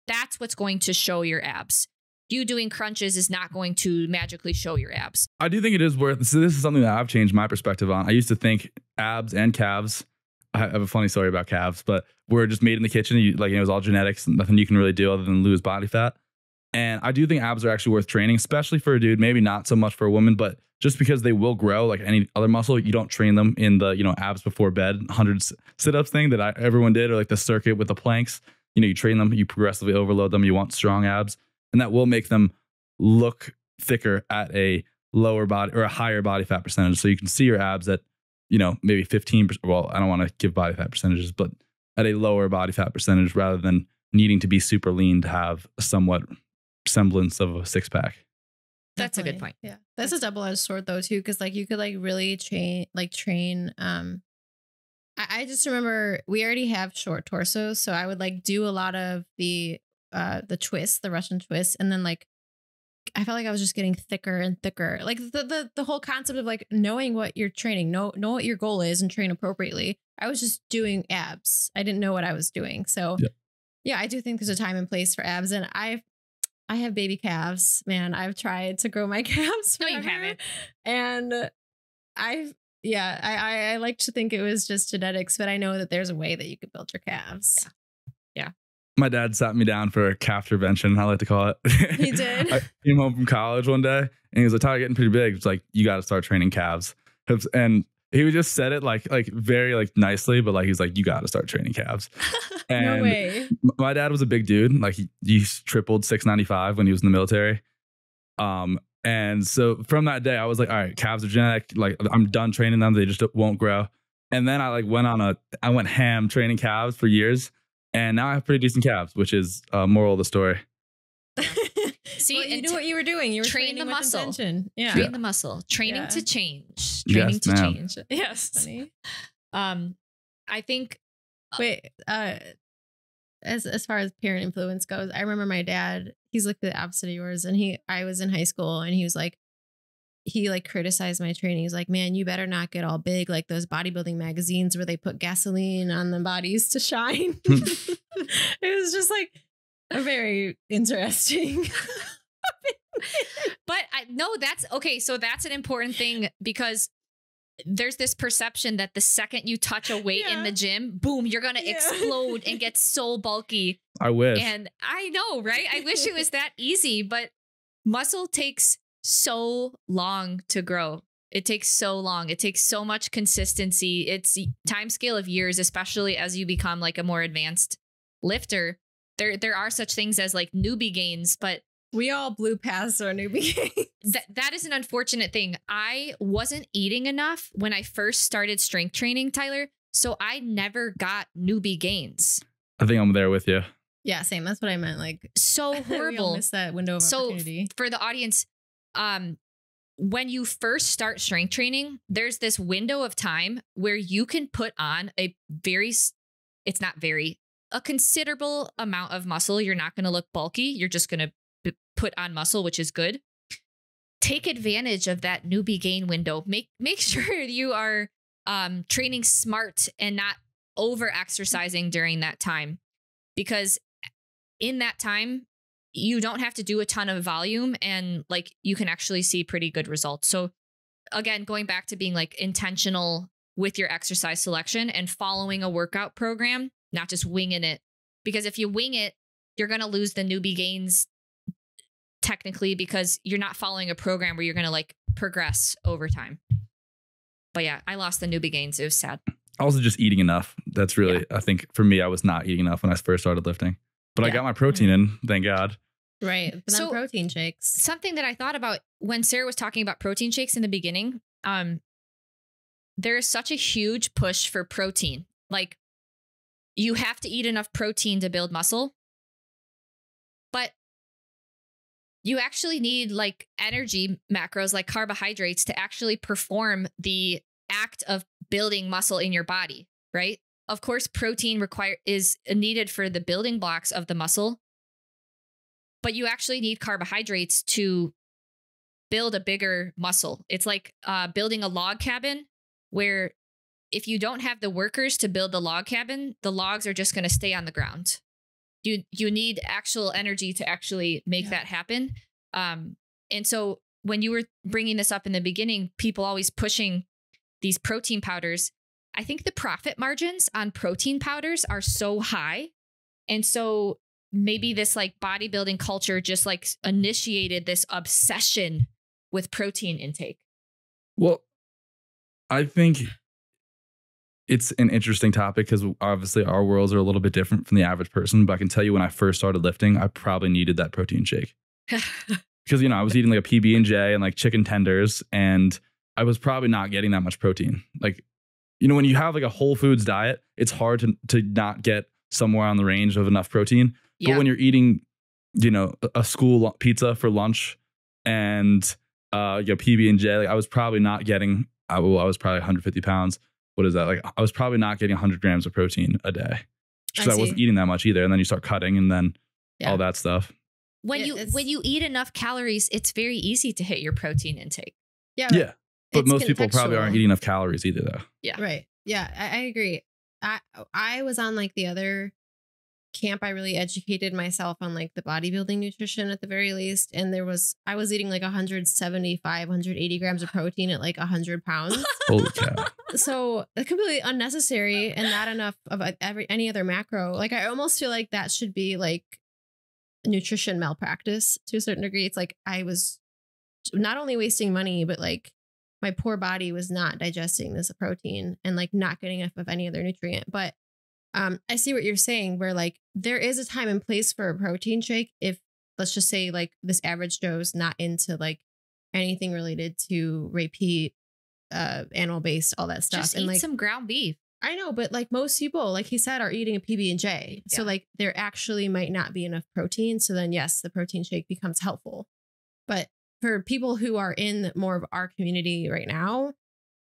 S2: that's what's going to show your abs. You doing crunches is not going to magically show your abs.
S1: I do think it is worth. So this is something that I've changed my perspective on. I used to think abs and calves. I have a funny story about calves, but we're just made in the kitchen. It was all genetics, nothing you can really do other than lose body fat. And I do think abs are actually worth training, especially for a dude, maybe not so much for a woman, but just because they will grow like any other muscle. You don't train them in the, abs before bed, 100 sit-ups thing that everyone did, or the circuit with the planks. You train them, you progressively overload them. You want strong abs, and that will make them look thicker at a lower body or a higher body fat percentage. So you can see your abs at, maybe 15%. Well, I don't want to give body fat percentages, but at a lower body fat percentage rather than needing to be super lean to have a somewhat semblance of a six pack.
S2: That's a good point.
S3: Yeah. That's a double-edged sword though too, because like you could like really train. I just remember we already have short torsos, so I would like do a lot of the twist, the Russian twist, and then like I felt like I was just getting thicker and thicker. Like the whole concept of like knowing what you're training, know what your goal is and train appropriately. I was just doing abs. I didn't know what I was doing. So yeah, I do think there's a time and place for abs, and I have baby calves. Man, I've tried to grow my calves.
S2: No, you haven't.
S3: And I like to think it was just genetics, but I know that there's a way that you could build your calves.
S2: Yeah.
S1: My dad sat me down for a calf intervention, I like to call it.
S3: He did.
S1: I came home from college one day and he was like, Tyler, getting pretty big. It's like, you got to start training calves. And he would just said it like very like nicely, but like he's like, you got to start training calves. And
S3: no way.
S1: My dad was a big dude. Like he tripled 695 when he was in the military. And so from that day, I was like, all right, calves are genetic. Like I'm done training them. They just won't grow. And then I like I went ham training calves for years. And now I have pretty decent calves, which is moral of the story.
S2: See,
S3: well, you knew what you were doing. You were
S2: train the muscle.
S3: Intention. Yeah.
S2: Train the muscle. Training to change. Training to change. Yes.
S3: Funny.
S2: I think.
S3: Wait. As far as parent influence goes, I remember my dad. He's like the opposite of yours, and I was in high school, and he was like, he like criticized my training. He's like, man, you better not get all big like those bodybuilding magazines where they put gasoline on the bodies to shine. It was just like a very interesting.
S2: But that's okay. So that's an important thing, because there's this perception that the second you touch a weight in the gym, boom, you're going to explode and get so bulky.
S1: I wish.
S2: And I know, right? I wish it was that easy, but muscle takes so long to grow. It takes so long. It takes so much consistency. It's time scale of years, especially as you become like a more advanced lifter. There are such things as like newbie gains, but
S3: we all blew past our newbie gains.
S2: That is an unfortunate thing. I wasn't eating enough when I first started strength training, Tyler. So I never got newbie gains.
S1: I think I'm there with you.
S3: Yeah, same. That's what I meant. Like
S2: so horrible.
S3: We all missed that window of opportunity.
S2: For the audience, when you first start strength training, there's this window of time where you can put on a considerable amount of muscle. You're not going to look bulky. You're just going to put on muscle, which is good. Take advantage of that newbie gain window. Make sure you are training smart and not over exercising during that time, because in that time you don't have to do a ton of volume and like you can actually see pretty good results. So again, going back to being like intentional with your exercise selection and following a workout program, not just winging it, because if you wing it, you're going to lose the newbie gains technically, because you're not following a program where you're going to like progress over time. But yeah, I lost the newbie gains. It was sad. Also
S1: just eating enough. That's really, I think for me, I was not eating enough when I first started lifting, but I got my protein in, thank God.
S3: Right. But so protein shakes.
S2: Something that I thought about when Sarah was talking about protein shakes in the beginning, there is such a huge push for protein. Like you have to eat enough protein to build muscle, but you actually need like energy macros, like carbohydrates, to actually perform the act of building muscle in your body, right? Of course, protein is needed for the building blocks of the muscle, but you actually need carbohydrates to build a bigger muscle. It's like building a log cabin, where if you don't have the workers to build the log cabin, the logs are just going to stay on the ground. You need actual energy to actually make that happen. And so when you were bringing this up in the beginning, people always pushing these protein powders. I think the profit margins on protein powders are so high. And so maybe this like bodybuilding culture just like initiated this obsession with protein intake.
S1: Well, I think it's an interesting topic because obviously our worlds are a little bit different from the average person. But I can tell you when I first started lifting, I probably needed that protein shake. Because, I was eating like a PB&J and like chicken tenders, and I was probably not getting that much protein. Like, when you have like a whole foods diet, it's hard to not get somewhere on the range of enough protein.
S2: Yeah.
S1: But when you're eating, you know, a school pizza for lunch and PB&J, like I was probably not getting, I was probably 150 pounds. What is that? Like I was probably not getting 100 grams of protein a day because I wasn't eating that much either. And then you start cutting and then all that stuff.
S2: When you eat enough calories, it's very easy to hit your protein intake.
S3: Yeah.
S1: Yeah. But most people probably aren't eating enough calories either, though.
S2: Yeah.
S3: Right. Yeah, I agree. I was on like the other camp. I really educated myself on like the bodybuilding nutrition at the very least. And I was eating like 175, 180 grams of protein at like 100 pounds.
S1: Holy cow.
S3: So completely unnecessary and not enough of any other macro. Like I almost feel like that should be like nutrition malpractice to a certain degree. It's like I was not only wasting money, but like my poor body was not digesting this protein and like not getting enough of any other nutrient. But I see what you're saying, where like there is a time and place for a protein shake. If let's just say like this average Joe's not into like anything related to repeat, animal based, all that stuff.
S2: Just
S3: and
S2: eat
S3: like
S2: some ground beef.
S3: I know, but like most people, like he said, are eating a PB&J. So like there actually might not be enough protein. So then yes, the protein shake becomes helpful. But for people who are in more of our community right now,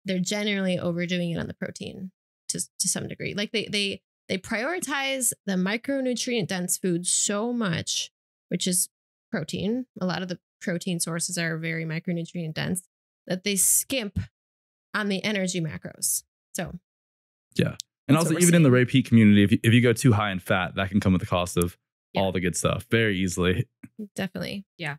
S3: they're generally overdoing it on the protein to some degree. Like they prioritize the micronutrient dense food so much, which is protein. A lot of the protein sources are very micronutrient dense, that they skimp on the energy macros. So
S1: yeah. And also even in the repeat community, if you go too high in fat, that can come with the cost of all the good stuff very easily.
S3: Definitely.
S2: Yeah.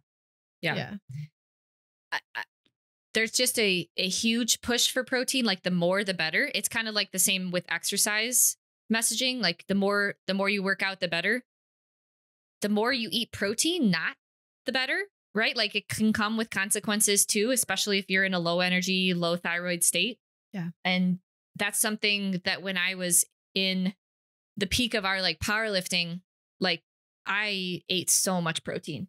S2: There's just a huge push for protein. Like the more, the better. It's kind of like the same with exercise messaging. Like the more you work out, the better. The more you eat protein, not the better, right? Like it can come with consequences too, especially if you're in a low energy, low thyroid state.
S3: Yeah.
S2: And that's something that when I was in the peak of our like powerlifting, like I ate so much protein,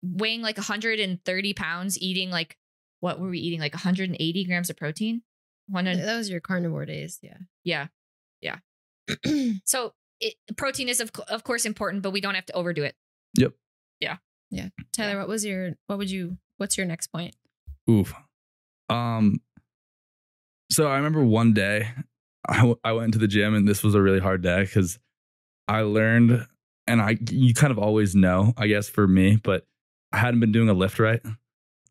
S2: weighing like 130 pounds, eating like, what were we eating? Like 180 grams of protein.
S3: That was your carnivore days.
S2: Yeah. So protein is of course important, but we don't have to overdo it.
S1: Yep.
S3: Yeah. Tyler, what's your next point?
S1: Oof. So I remember one day I went to the gym and this was a really hard day because I learned, and you kind of always know, I guess for me, but I hadn't been doing a lift right.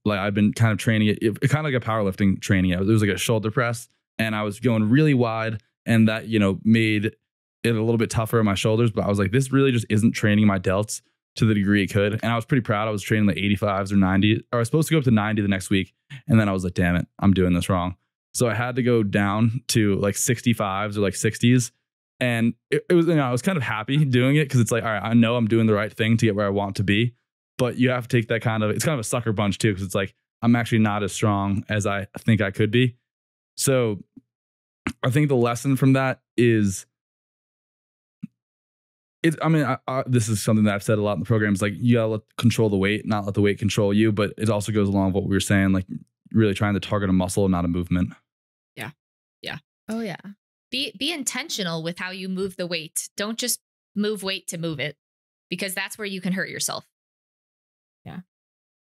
S1: Like I've been kind of training it kind of like a powerlifting training. It was like a shoulder press and I was going really wide and that, made it a little bit tougher on my shoulders. But I was like, this really just isn't training my delts to the degree it could. And I was pretty proud. I was training like 85s or 90, or I was supposed to go up to 90 the next week. And then I was like, damn it, I'm doing this wrong. So I had to go down to like 65s or like 60s. And it was, I was kind of happy doing it because it's like, all right, I know I'm doing the right thing to get where I want to be. But you have to take that it's kind of a sucker punch too, because it's like, I'm actually not as strong as I think I could be. So I think the lesson from that is, this is something that I've said a lot in the program. It's like, you gotta control the weight, not let the weight control you. But it also goes along with what we were saying, like really trying to target a muscle, not a movement.
S2: Yeah.
S3: Oh yeah.
S2: Be intentional with how you move the weight. Don't just move weight to move it, because that's where you can hurt yourself.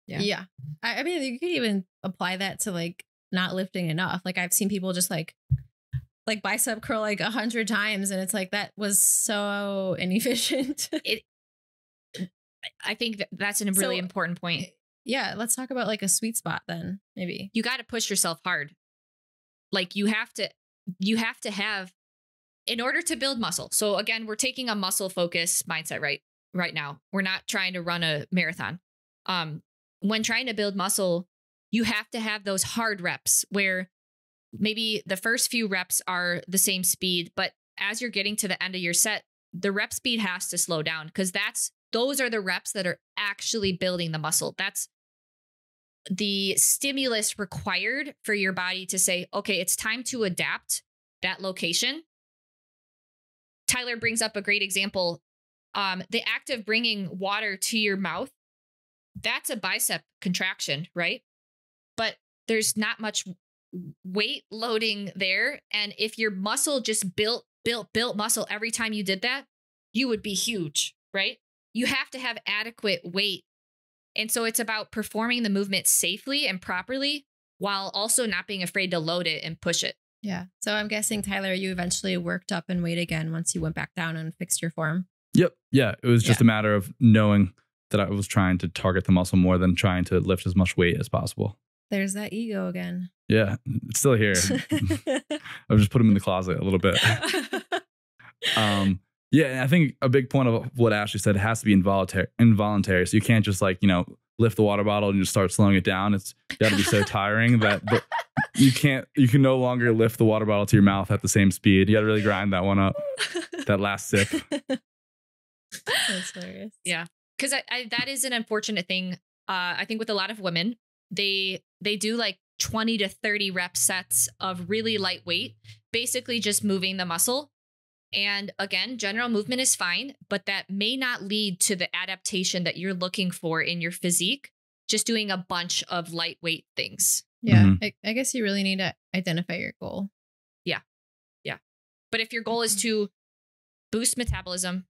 S3: Yeah. I mean, you could even apply that to like not lifting enough. Like I've seen people just like bicep curl like 100 times. And it's like, that was so inefficient.
S2: I think that's a really important point.
S3: Yeah. Let's talk about like a sweet spot then, maybe.
S2: You got to push yourself hard. Like you have to have, in order to build muscle. So again, we're taking a muscle focus mindset right now. We're not trying to run a marathon. When trying to build muscle, you have to have those hard reps where maybe the first few reps are the same speed, but as you're getting to the end of your set, the rep speed has to slow down, because those are the reps that are actually building the muscle. That's the stimulus required for your body to say, okay, it's time to adapt that location. Tyler brings up a great example. The act of bringing water to your mouth, that's a bicep contraction, right? But there's not much weight loading there. And if your muscle just built muscle every time you did that, you would be huge, right? You have to have adequate weight. And so it's about performing the movement safely and properly while also not being afraid to load it and push it.
S3: Yeah. So I'm guessing, Tyler, you eventually worked up in weight again once you went back down and fixed your form.
S1: Yep. Yeah. It was just a matter of knowing that I was trying to target the muscle more than trying to lift as much weight as possible.
S3: There's that ego again.
S1: Yeah. It's still here. I've just put him in the closet a little bit. Yeah. And I think a big point of what Ashley said, it has to be involuntary. So you can't just like, lift the water bottle and just start slowing it down. It's got to be so tiring that you can no longer lift the water bottle to your mouth at the same speed. You got to really grind that one up, that last sip.
S3: That's hilarious.
S2: Yeah. Because that is an unfortunate thing. I think with a lot of women, they do like 20 to 30 rep sets of really lightweight, basically just moving the muscle. And again, general movement is fine, but that may not lead to the adaptation that you're looking for in your physique, just doing a bunch of lightweight things.
S3: Yeah. Mm-hmm. I guess you really need to identify your goal.
S2: Yeah. Yeah. But if your goal is to boost metabolism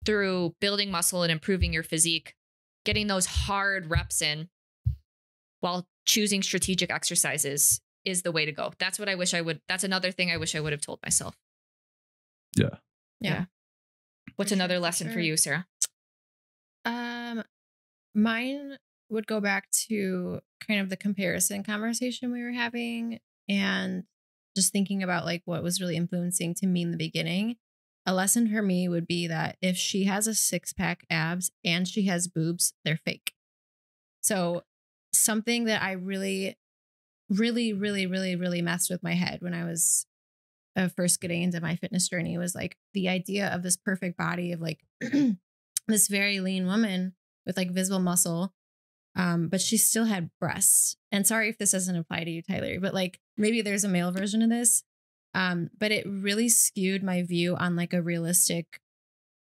S2: through building muscle and improving your physique, getting those hard reps in while choosing strategic exercises is the way to go. That's what I wish I would. That's another thing I wish I would have told myself.
S3: Yeah.
S2: What's another lesson for you, Sarah?
S3: Mine would go back to kind of the comparison conversation we were having and just thinking about like what was really influencing to me in the beginning. A lesson for me would be that if she has a 6-pack abs and she has boobs, they're fake. So something that I really, really, really, really, really messed with my head when I was first getting into my fitness journey was like the idea of this perfect body of like this very lean woman with like visible muscle. But she still had breasts. And sorry if this doesn't apply to you, Tyler, but like maybe there's a male version of this. But it really skewed my view on like a realistic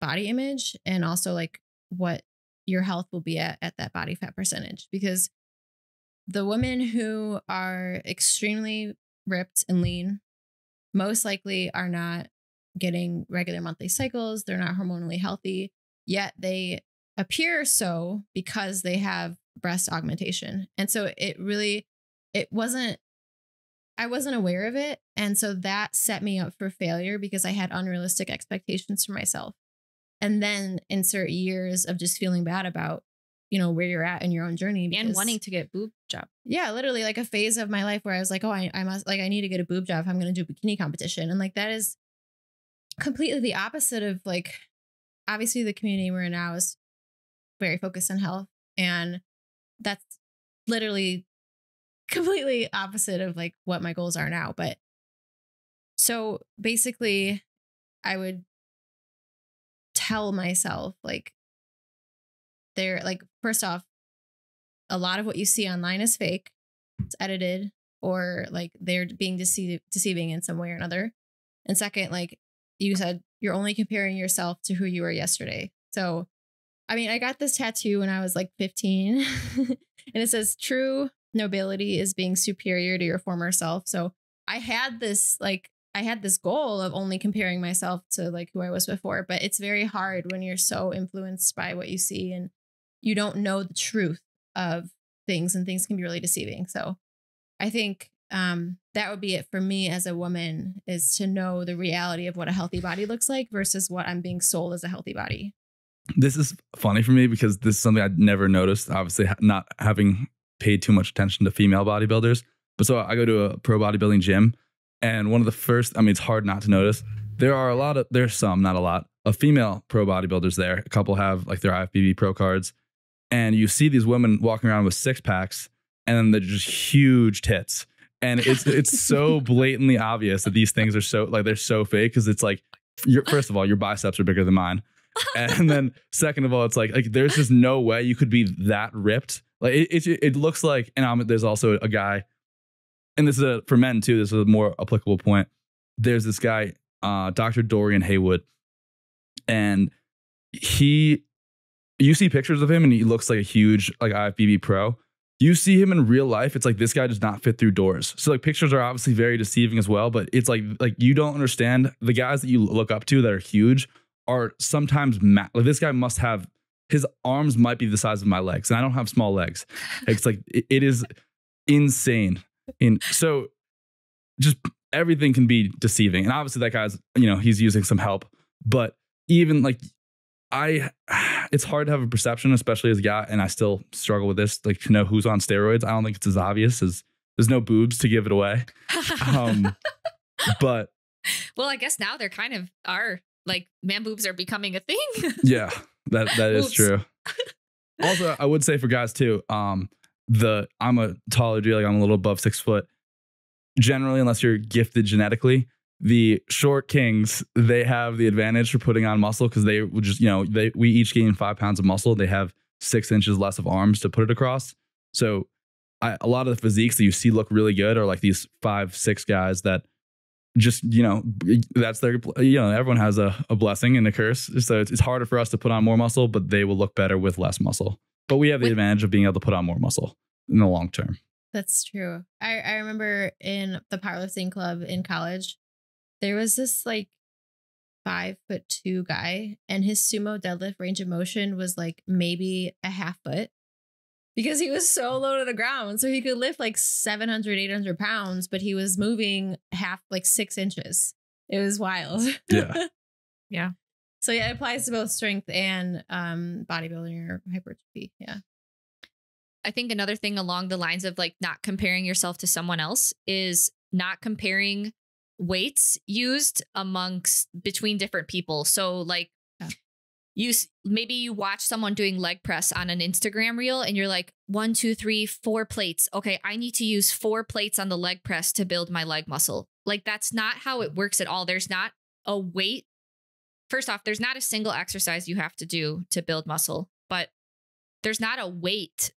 S3: body image and also like what your health will be at that body fat percentage, because the women who are extremely ripped and lean most likely are not getting regular monthly cycles. They're not hormonally healthy, yet they appear so because they have breast augmentation. And so I wasn't aware of it. And so that set me up for failure because I had unrealistic expectations for myself. And then insert years of just feeling bad about, where you're at in your own journey. Because,
S2: and wanting to get boob job.
S3: Yeah, literally like a phase of my life where I was like, oh, I must, like, I need to get a boob job if I'm going to do a bikini competition. And like, that is completely the opposite of like, obviously the community we're in now is very focused on health. And that's literally completely opposite of like what my goals are now. But so basically I would tell myself like, they're like, first off, a lot of what you see online is fake. It's edited or like they're being deceiving in some way or another. And second, like you said, you're only comparing yourself to who you were yesterday. So, I mean, I got this tattoo when I was like 15 and it says true nobility is being superior to your former self. So I had this goal of only comparing myself to like who I was before, but it's very hard when you're so influenced by what you see and you don't know the truth of things, and things can be really deceiving. So I think that would be it for me as a woman, is to know the reality of what a healthy body looks like versus what I'm being sold as a healthy body.
S1: This is funny for me because this is something I'd never noticed, obviously not having paid too much attention to female bodybuilders. But so I go to a pro bodybuilding gym, and one of the first, I mean, it's hard not to notice. There's some, not a lot, of female pro bodybuilders there. A couple have like their IFBB pro cards. And you see these women walking around with 6-packs and then they're just huge tits. And it's so blatantly obvious that these things are so like, they're so fake. Cause it's like, first of all, your biceps are bigger than mine. And then second of all, it's like there's just no way you could be that ripped. Like it looks like, and there's also a guy, and this is for men too. This is a more applicable point. There's this guy, Dr. Dorian Haywood, and you see pictures of him and he looks like a huge like IFBB pro. You see him in real life, it's like this guy does not fit through doors. So like pictures are obviously very deceiving as well, but it's like you don't understand, the guys that you look up to that are huge are sometimes like this guy must have, his arms might be the size of my legs, and I don't have small legs. It's like it is insane. And so just everything can be deceiving. And obviously that guy's, he's using some help, but even like it's hard to have a perception, especially as a guy. And I still struggle with this, like to know who's on steroids. I don't think it's as obvious as there's no boobs to give it away. But
S2: well, I guess now they're kind of are like man boobs are becoming a thing.
S1: Yeah, that is true. Also, I would say for guys too, I'm a taller dude, like I'm a little above 6 foot. Generally, unless you're gifted genetically, the short kings, they have the advantage for putting on muscle because they would just, we each gain 5 pounds of muscle. They have 6 inches less of arms to put it across. So a lot of the physiques that you see look really good are like these 5'6" guys that just, that's their, everyone has a blessing and a curse. So it's harder for us to put on more muscle, but they will look better with less muscle. But we have the advantage of being able to put on more muscle in the long term.
S3: That's true. I remember in the powerlifting club in college, there was this like 5'2" guy, and his sumo deadlift range of motion was like maybe a half foot because he was so low to the ground. So he could lift like 700, 800 pounds, but he was moving like 6 inches. It was wild.
S1: Yeah.
S2: Yeah.
S3: So yeah, it applies to both strength and bodybuilding or hypertrophy. Yeah.
S2: I think another thing along the lines of like not comparing yourself to someone else is not comparing weights used between different people. So like maybe you watch someone doing leg press on an Instagram reel and you're like 1, 2, 3, 4 plates. Okay, I need to use 4 plates on the leg press to build my leg muscle. Like that's not how it works at all. There's not a weight. First off, there's not a single exercise you have to do to build muscle, but there's not a weight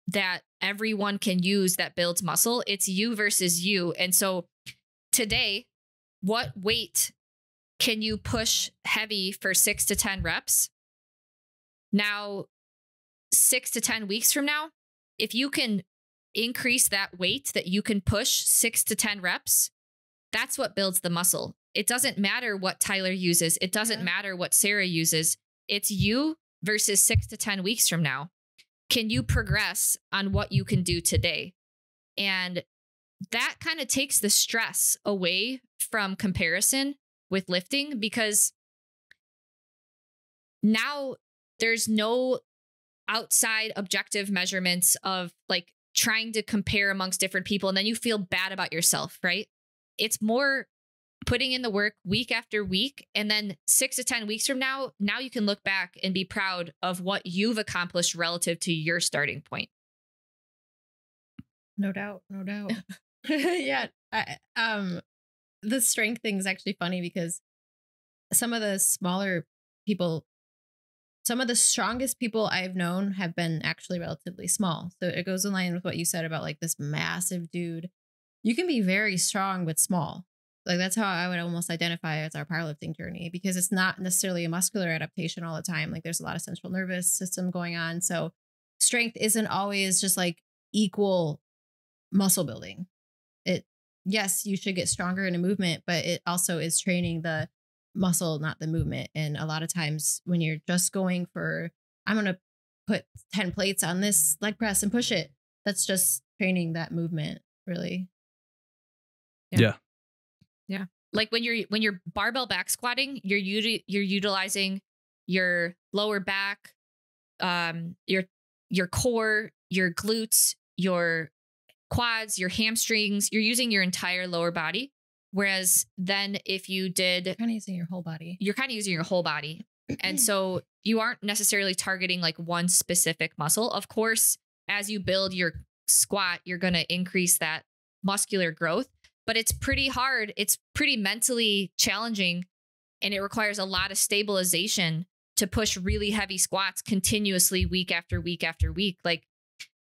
S2: that everyone can use that builds muscle. It's you versus you. And so today, what weight can you push heavy for 6 to 10 reps? Now, 6 to 10 weeks from now, if you can increase that weight that you can push 6 to 10 reps, that's what builds the muscle. It doesn't matter what Tyler uses. It doesn't matter what Sarah uses. It's you versus 6 to 10 weeks from now. Can you progress on what you can do today? And that kind of takes the stress away from comparison with lifting, because now there's no outside objective measurements of like trying to compare amongst different people. And then you feel bad about yourself, right? It's more putting in the work week after week. And then 6 to 10 weeks from now you can look back and be proud of what you've accomplished relative to your starting point.
S3: No doubt. Yeah. The strength thing is actually funny because some of the smaller people, some of the strongest people I've known have been actually relatively small. So it goes in line with what you said about like this massive dude. You can be very strong but small. Like that's how I would almost identify as our powerlifting journey, because it's not necessarily a muscular adaptation all the time. Like there's a lot of central nervous system going on. So strength isn't always just like equal muscle building. Yes, you should get stronger in a movement, but it also is training the muscle, not the movement. And a lot of times when you're just going for, I'm going to put 10 plates on this leg press and push it, that's just training that movement, really.
S1: Yeah.
S2: Like when you're barbell back squatting, you're utilizing your lower back, your core, your glutes, your quads, your hamstrings. You're using your entire lower body. Whereas then if you did,
S3: You're kind of using your whole body.
S2: You're kind of using your whole body. And so you aren't necessarily targeting like one specific muscle. Of course, as you build your squat, you're going to increase that muscular growth. But it's pretty hard. It's pretty mentally challenging, and it requires a lot of stabilization to push really heavy squats continuously week after week after week. Like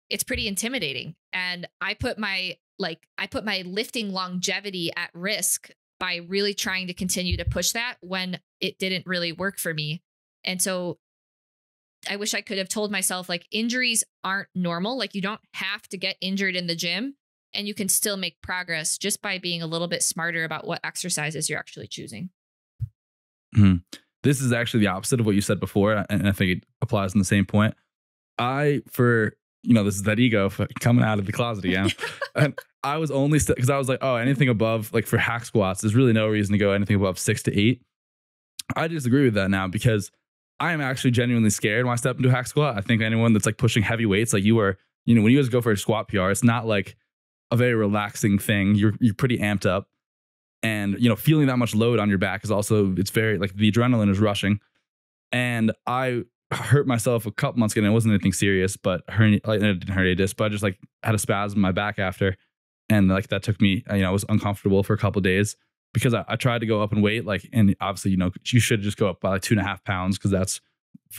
S2: it's pretty intimidating. And I put my lifting longevity at risk by really trying to continue to push that when it didn't really work for me. And so I wish I could have told myself like injuries aren't normal. Like you don't have to get injured in the gym. And you can still make progress just by being a little bit smarter about what exercises you're actually choosing.
S1: Mm-hmm. this is actually the opposite of what you said before. And I think it applies in the same point. This is that ego coming out of the closet again. And I was only because I was like, oh, anything above, like for hack squats, there's really no reason to go anything above 6 to 8. I disagree with that now because I am actually genuinely scared when I step into a hack squat. I think anyone that's like pushing heavy weights, like you are, when you guys go for a squat PR, it's not like a very relaxing thing. You're pretty amped up, and feeling that much load on your back is also, it's very like the adrenaline is rushing. And I hurt myself a couple months ago, and it wasn't anything serious, but it didn't hurt a disc, but I just like had a spasm in my back after, and like that took me, I was uncomfortable for a couple of days because I tried to go up in weight, like, and obviously you should just go up by like 2.5 pounds because that's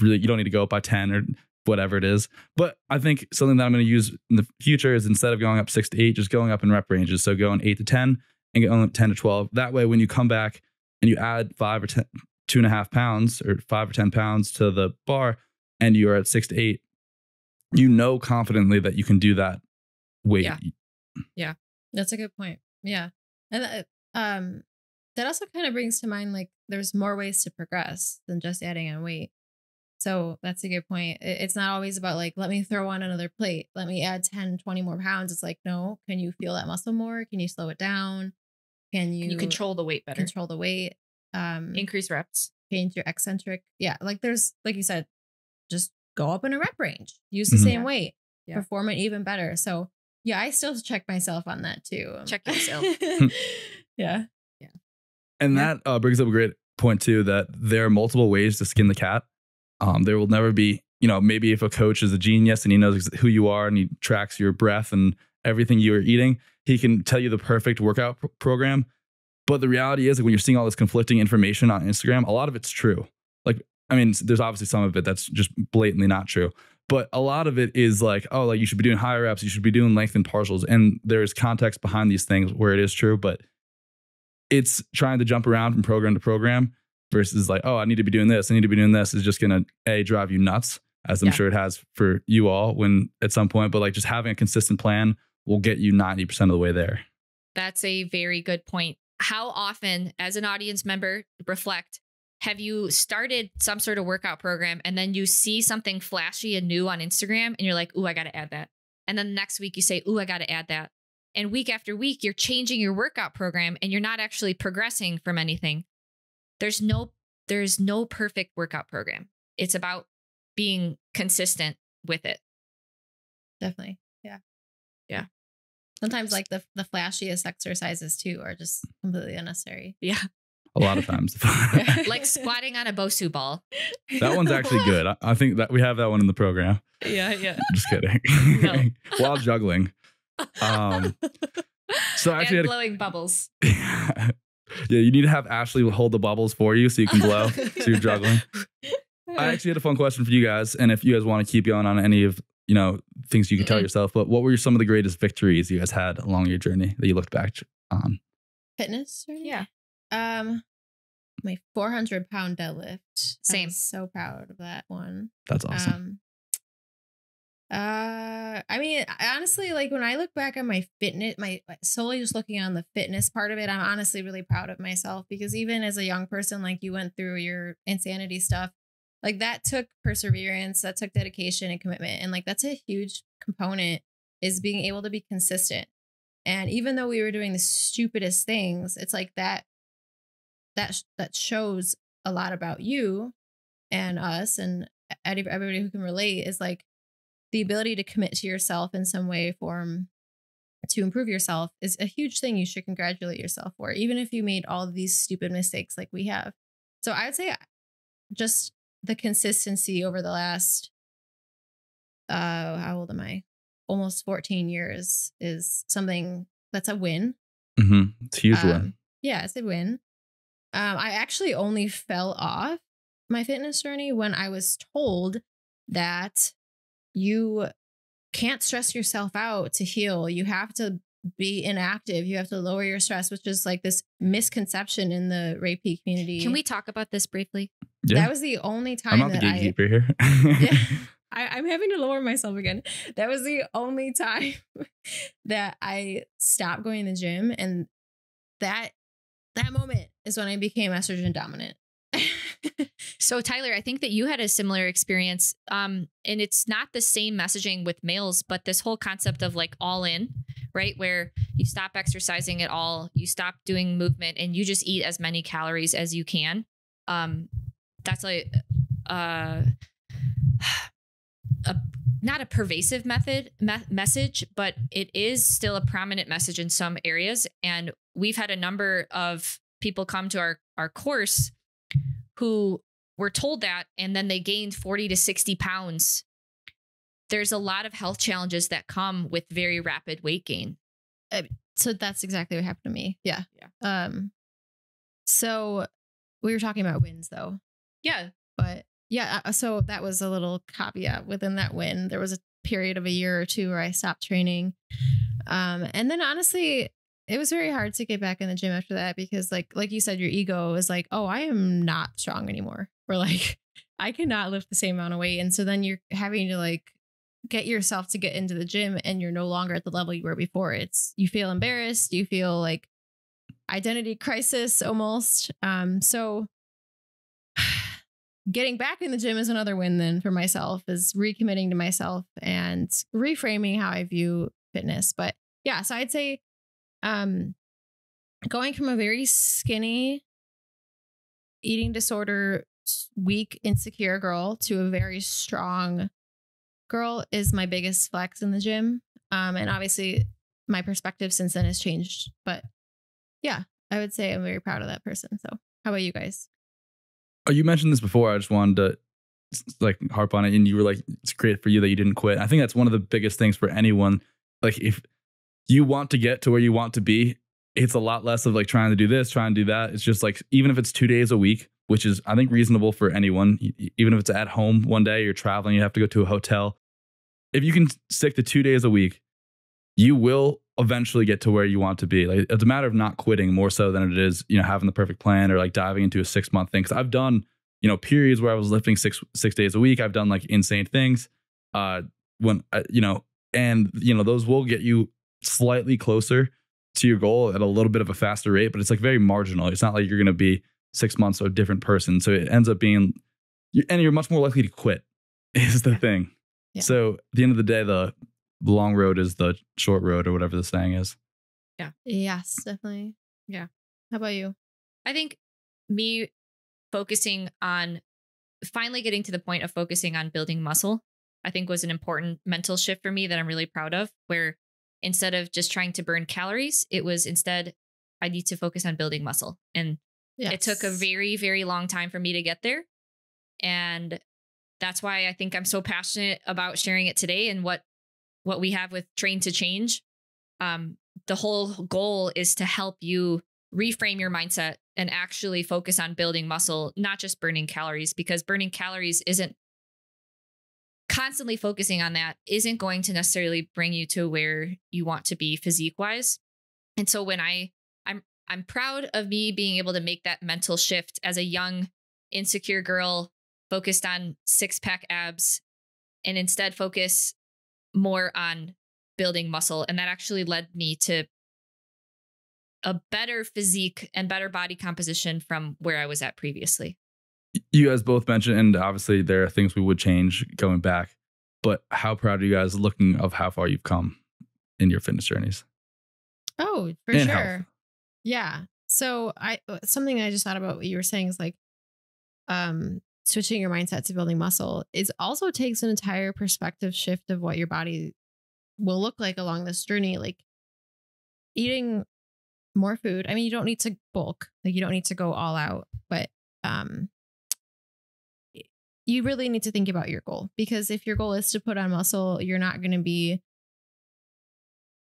S1: really, you don't need to go up by 10 or whatever it is. But I think something that I'm going to use in the future is instead of going up 6 to 8, just going up in rep ranges. So going 8 to 10 and going 10 to 12. That way, when you come back and you add 5 or 10, 2.5 pounds or 5 or 10 pounds to the bar and you are at 6 to 8, confidently that you can do that weight.
S3: Yeah. That's a good point. Yeah. And that also kind of brings to mind, like, there's more ways to progress than just adding on weight. So that's a good point. It's not always about like, let me throw on another plate. Let me add 10, 20 more pounds. It's like, no, can you feel that muscle more? Can you slow it down? Can you
S2: control the weight better?
S3: Control the weight.
S2: Increase reps.
S3: Change your eccentric. Yeah. Like there's, like you said, just go up in a rep range. Use the same weight. Yeah. Perform it even better. So yeah, I still check myself on that too.
S2: Check yourself.
S3: Yeah.
S1: And that brings up a great point too, that there are multiple ways to skin the cat. There will never be, maybe if a coach is a genius and he knows who you are and he tracks your breath and everything you are eating, he can tell you the perfect workout program. But the reality is, like, when you're seeing all this conflicting information on Instagram, a lot of it's true. Like, I mean, there's obviously some of it that's just blatantly not true. But a lot of it is like, oh, like you should be doing higher reps, you should be doing length and partials. And there's context behind these things where it is true, but it's trying to jump around from program to program versus like, oh, I need to be doing this, I need to be doing this, is just going to drive you nuts, as I'm sure it has for you all when at some point. But like just having a consistent plan will get you 90% of the way there.
S2: That's a very good point. How often, as an audience member, reflect, have you started some sort of workout program and then you see something flashy and new on Instagram and you're like, ooh, I got to add that. And then the next week you say, ooh, I got to add that. And week after week, you're changing your workout program and you're not actually progressing from anything. There's no perfect workout program. It's about being consistent with it.
S3: Definitely. Yeah.
S2: Yeah.
S3: Sometimes like the flashiest exercises too are just completely unnecessary.
S2: Yeah.
S1: A lot of times.
S2: Like squatting on a Bosu ball.
S1: That one's actually good. I think that we have that one in the program.
S2: Yeah.
S1: Just kidding.
S2: No.
S1: While juggling. So actually,
S2: and blowing bubbles.
S1: Yeah, you need to have Ashley hold the bubbles for you so you can blow. So you're juggling. I actually had a fun question for you guys, and if you guys want to keep going on any of things you can tell yourself, but what were some of the greatest victories you guys had along your journey that you looked back on?
S3: Fitness journey?
S2: Yeah.
S3: My 400-pound deadlift.
S2: Same.
S3: I'm so proud of that one.
S1: That's awesome.
S3: I mean, honestly, like when I look back on my fitness, my solely just looking on the fitness part of it, I'm honestly really proud of myself because even as a young person, like you went through your insanity stuff, like that took perseverance, that took dedication and commitment. And like, that's a huge component, is being able to be consistent. And even though we were doing the stupidest things, it's like that shows a lot about you and us and everybody who can relate, is like the ability to commit to yourself in some way, form, to improve yourself is a huge thing you should congratulate yourself for, even if you made all of these stupid mistakes like we have. So I would say just the consistency over the last, how old am I? Almost 14 years is something that's a win.
S1: Mm-hmm. It's a huge win.
S3: Yeah, it's a win. I actually only fell off my fitness journey when I was told that you can't stress yourself out to heal. You have to be inactive. You have to lower your stress, which is like this misconception in the Reiki community.
S2: Can we talk about this briefly?
S1: Yeah.
S3: That was the only time
S1: I'm not
S3: that
S1: the gatekeeper here.
S3: Yeah, I'm having to lower myself again. That was the only time that I stopped going to the gym. And that moment is when I became estrogen dominant.
S2: So Tyler, I think that you had a similar experience. And it's not the same messaging with males, but this whole concept of like all in, right? Where you stop exercising at all, you stop doing movement, and you just eat as many calories as you can. That's like not a pervasive message, but it is still a prominent message in some areas. And we've had a number of people come to our course who were told that, and then they gained 40 to 60 pounds. There's a lot of health challenges that come with very rapid weight gain.
S3: So that's exactly what happened to me. Yeah.
S2: Yeah.
S3: So we were talking about wins though.
S2: Yeah.
S3: But yeah, so that was a little caveat within that win. There was a period of a year or two where I stopped training. And then honestly, it was very hard to get back in the gym after that because like you said, your ego is like, oh, I am not strong anymore. Or like, I cannot lift the same amount of weight. And so then you're having to like get yourself to get into the gym and you're no longer at the level you were before. You feel embarrassed. You feel like identity crisis almost. So getting back in the gym is another win then for myself, is recommitting to myself and reframing how I view fitness. But yeah, so I'd say going from a very skinny, eating disorder, weak, insecure girl to a very strong girl is my biggest flex in the gym. And obviously my perspective since then has changed. But yeah, I would say I'm very proud of that person. So how about you guys?
S1: Oh, you mentioned this before. I just wanted to like harp on it. And you were like, it's great for you that you didn't quit. I think that's one of the biggest things for anyone. Like if you want to get to where you want to be, it's a lot less of like trying to do this, trying to do that. It's just like, even if it's 2 days a week, which is, I think, reasonable for anyone, even if it's at home one day, you're traveling, you have to go to a hotel. If you can stick to 2 days a week, you will eventually get to where you want to be. Like it's a matter of not quitting more so than it is, having the perfect plan or like diving into a 6-month thing. Cause I've done, periods where I was lifting six days a week. I've done like insane things. And those will get you slightly closer to your goal at a little bit of a faster rate, but it's like very marginal. It's not like you're going to be 6 months a different person. So it ends up being, and you're much more likely to quit is the thing. Yeah. So at the end of the day, the long road is the short road or whatever the saying is.
S2: Yeah.
S3: Yes, definitely. Yeah. How about you?
S2: I think me focusing on finally getting to the point of focusing on building muscle, I think was an important mental shift for me that I'm really proud of, where instead of just trying to burn calories, it was instead, I need to focus on building muscle. And It took a very, very long time for me to get there. And that's why I think I'm so passionate about sharing it today and what we have with Train to Change. The whole goal is to help you reframe your mindset and actually focus on building muscle, not just burning calories, because burning calories isn't constantly focusing on that isn't going to necessarily bring you to where you want to be physique wise. And so when I'm proud of me being able to make that mental shift as a young, insecure girl focused on 6-pack abs and instead focus more on building muscle. And that actually led me to a better physique and better body composition from where I was at previously.
S1: You guys both mentioned, and obviously there are things we would change going back, but how proud are you guys looking of how far you've come in your fitness journeys?
S3: Oh, for
S1: and
S3: sure.
S1: Health.
S3: Yeah. So something I just thought about what you were saying is like, switching your mindset to building muscle is also takes an entire perspective shift of what your body will look like along this journey. Like eating more food. I mean, you don't need to bulk, like you don't need to go all out, but, you really need to think about your goal, because if your goal is to put on muscle, you're not going to be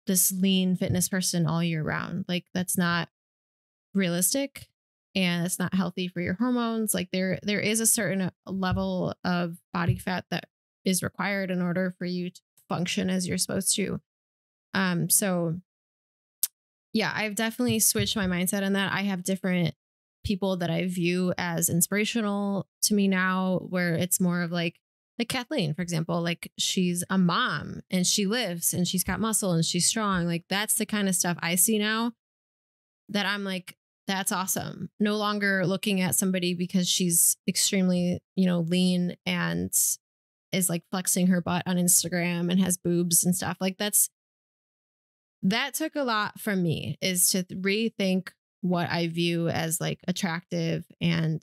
S3: this lean fitness person all year round. Like that's not realistic and it's not healthy for your hormones. Like there is a certain level of body fat that is required in order for you to function as you're supposed to. So yeah, I've definitely switched my mindset on that. I have different people that I view as inspirational to me now, where it's more of like Kathleen, for example, like she's a mom and she lives and she's got muscle and she's strong. Like that's the kind of stuff I see now that I'm like, That's awesome. No longer looking at somebody because she's extremely, lean and is like flexing her butt on Instagram and has boobs and stuff. Like that took a lot from me, is to rethink what I view as like attractive and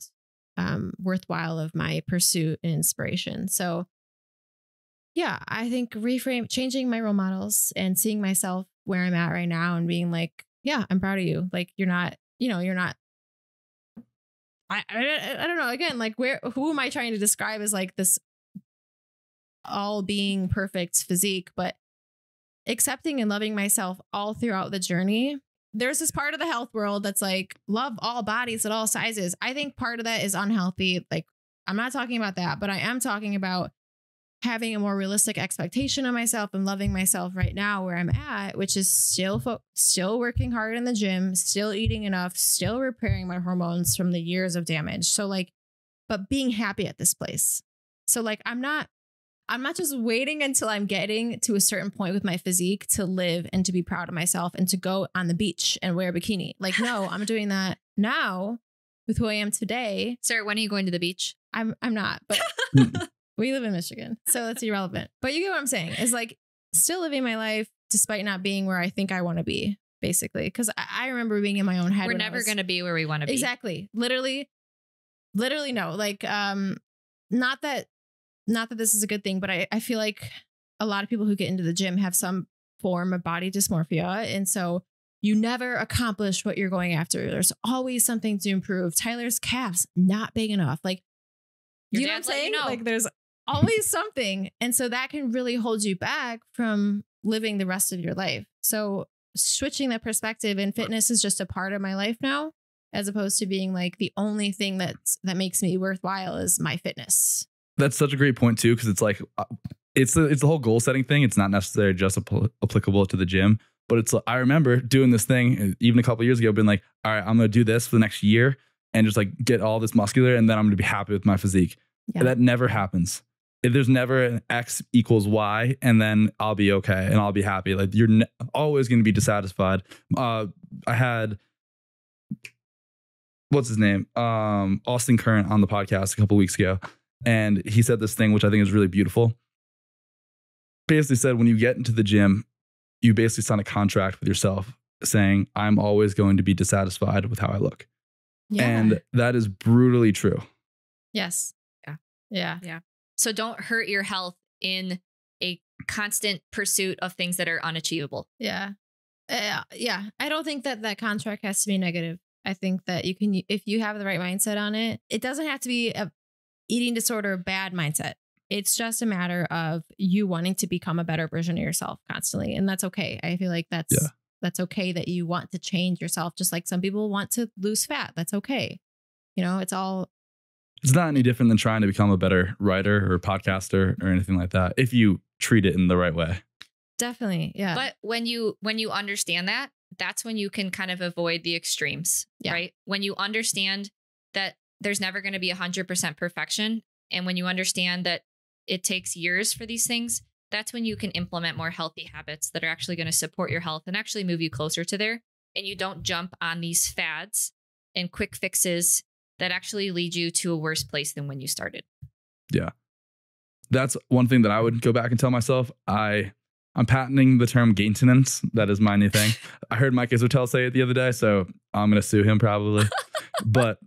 S3: worthwhile of my pursuit and inspiration. So yeah, I think changing my role models and seeing myself where I'm at right now and being like, yeah, I'm proud of you. Like you're not, I don't know. Again, like who am I trying to describe as like this all being perfect physique, but accepting and loving myself all throughout the journey. There's this part of the health world that's like, love all bodies at all sizes. I think part of that is unhealthy. Like, I'm not talking about that, but I am talking about having a more realistic expectation of myself and loving myself right now where I'm at, which is still working hard in the gym, still eating enough, still repairing my hormones from the years of damage. So like, but being happy at this place. So like, I'm not just waiting until I'm getting to a certain point with my physique to live and to be proud of myself and to go on the beach and wear a bikini. Like, no, I'm doing that now with who I am today.
S2: Sarah, when are you going to the beach?
S3: I'm not, but we live in Michigan, so that's irrelevant. But you get what I'm saying. Is like still living my life despite not being where I think I want to be, basically. Because I remember being in my own head.
S2: We're never going to be where we want to be.
S3: Exactly. Literally no. Like, not that this is a good thing, but I feel like a lot of people who get into the gym have some form of body dysmorphia. And so you never accomplish what you're going after. There's always something to improve. Tyler's calves not big enough. Like, you know what I'm saying? Like there's always something. And so that can really hold you back from living the rest of your life. So switching that perspective, and fitness is just a part of my life now, as opposed to being like the only thing that makes me worthwhile is my fitness.
S1: That's such a great point too, because it's like it's the whole goal setting thing. It's not necessarily just applicable to the gym, but it's I remember doing this thing even a couple of years ago, being like, all right, I'm gonna do this for the next year and just like get all this muscular, and then I'm gonna be happy with my physique. Yeah. That never happens. There's never an X equals Y and then I'll be okay and I'll be happy. Like you're always going to be dissatisfied. I had, what's his name? Austin Current on the podcast a couple of weeks ago. And he said this thing, which I think is really beautiful. Basically said, when you get into the gym, you basically sign a contract with yourself saying, I'm always going to be dissatisfied with how I look. Yeah. And that is brutally true.
S3: Yes. Yeah.
S2: So don't hurt your health in a constant pursuit of things that are unachievable.
S3: Yeah. I don't think that contract has to be negative. I think that you can, if you have the right mindset on it, it doesn't have to be a eating disorder, bad mindset. It's just a matter of you wanting to become a better version of yourself constantly. And that's okay. I feel like that's okay that you want to change yourself. Just like some people want to lose fat. That's okay.
S1: It's not any different than trying to become a better writer or podcaster or anything like that, if you treat it in the right way.
S3: Definitely. Yeah.
S2: But when you understand that, that's when you can kind of avoid the extremes, right? When you understand that there's never going to be 100% perfection. And when you understand that it takes years for these things, that's when you can implement more healthy habits that are actually going to support your health and actually move you closer to there. And you don't jump on these fads and quick fixes that actually lead you to a worse place than when you started.
S1: Yeah. That's one thing that I would go back and tell myself. I'm patenting the term gaintenance. That is my new thing. I heard Mike Isotel say it the other day, so I'm going to sue him probably. But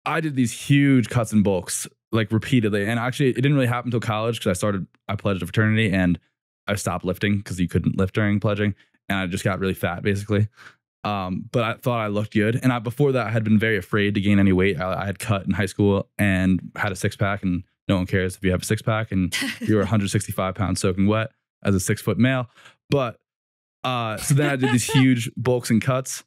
S1: I did these huge cuts and bulks like repeatedly. And actually it didn't really happen until college, because I pledged a fraternity and I stopped lifting because you couldn't lift during pledging. And I just got really fat basically. But I thought I looked good. And before that, I had been very afraid to gain any weight. I had cut in high school and had a 6-pack, and no one cares if you have a 6-pack and you're 165 pounds soaking wet as a 6-foot male. But so then I did these huge bulks and cuts.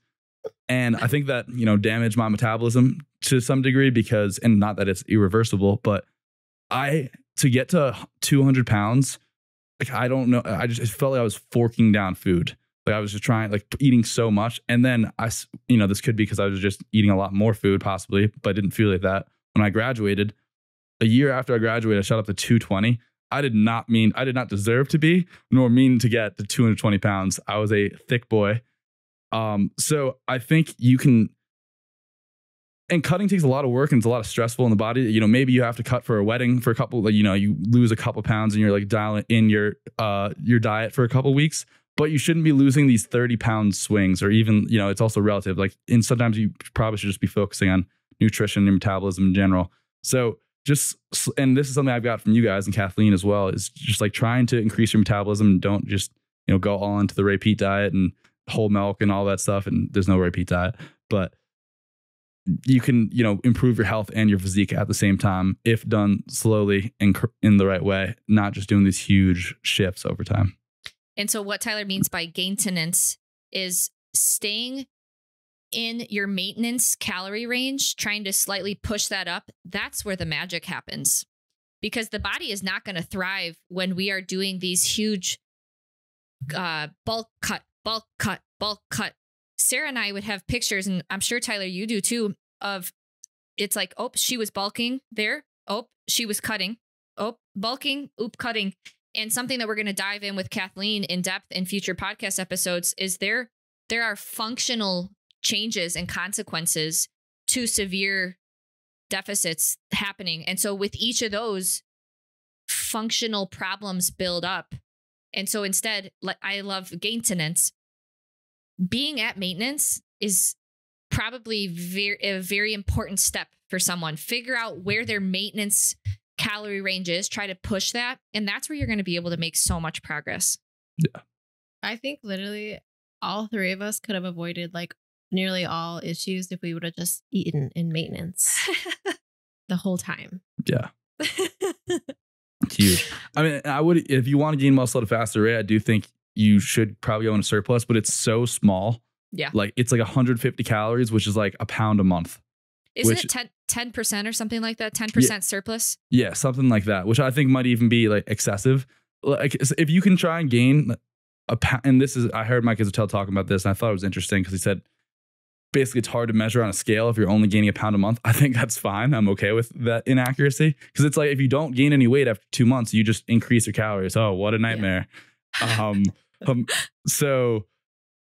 S1: And I think that, damaged my metabolism to some degree because, and not that it's irreversible, but to get to 200 pounds, like, I don't know. I just felt like I was forking down food. Like I was just eating so much. And then this could be because I was just eating a lot more food possibly, but I didn't feel like that. When I graduated, a year after I graduated, I shot up to 220. I did not deserve to be, nor mean to get to 220 pounds. I was a thick boy So I think you can, and cutting takes a lot of work and it's a lot of stressful in the body. You know, maybe you have to cut for a wedding for a couple, like, you know, you lose a couple pounds and you're like dialing in your diet for a couple weeks, but you shouldn't be losing these 30-pound swings, or even, you know, it's also relative. Like, and sometimes you probably should just be focusing on nutrition and metabolism in general. So and this is something I've got from you guys and Kathleen as well, is just like trying to increase your metabolism and don't just, you know, go all into the repeat diet and whole milk and all that stuff. And there's no repeat diet, but you can, you know, improve your health and your physique at the same time if done slowly and in the right way, not just doing these huge shifts over time.
S2: And so what Tyler means by gaintenance is staying in your maintenance calorie range, trying to slightly push that up. That's where the magic happens, because the body is not going to thrive when we are doing these huge bulk cut. Sarah and I would have pictures, and I'm sure Tyler, you do too, of it's like, oh, she was bulking there. Oh, she was cutting. Oh, bulking. Oop, cutting. And something that we're going to dive in with Kathleen in depth in future podcast episodes is there are functional changes and consequences to severe deficits happening. And so with each of those, functional problems build up. And so instead, like, I love gaintenance. Being at maintenance is probably a very important step for someone. Figure out where their maintenance calorie range is, try to push that. And that's where you're going to be able to make so much progress.
S1: Yeah.
S3: I think literally all three of us could have avoided like nearly all issues if we would have just eaten in maintenance the whole time.
S1: Yeah. Huge. I mean, I would, if you want to gain muscle at a faster rate, I do think you should probably go in a surplus, but it's so small.
S2: Yeah.
S1: Like it's like 150 calories, which is like a pound a month.
S2: Isn't it 10% or something like that? 10% surplus?
S1: Yeah, something like that, which I think might even be like excessive. Like if you can try and gain a pound, and this is, I heard Mike Isabel talking about this and I thought it was interesting because he said, basically it's hard to measure on a scale if you're only gaining a pound a month. I think that's fine. I'm okay with that inaccuracy, because it's like if you don't gain any weight after 2 months, you just increase your calories. Oh, what a nightmare. Yeah. So,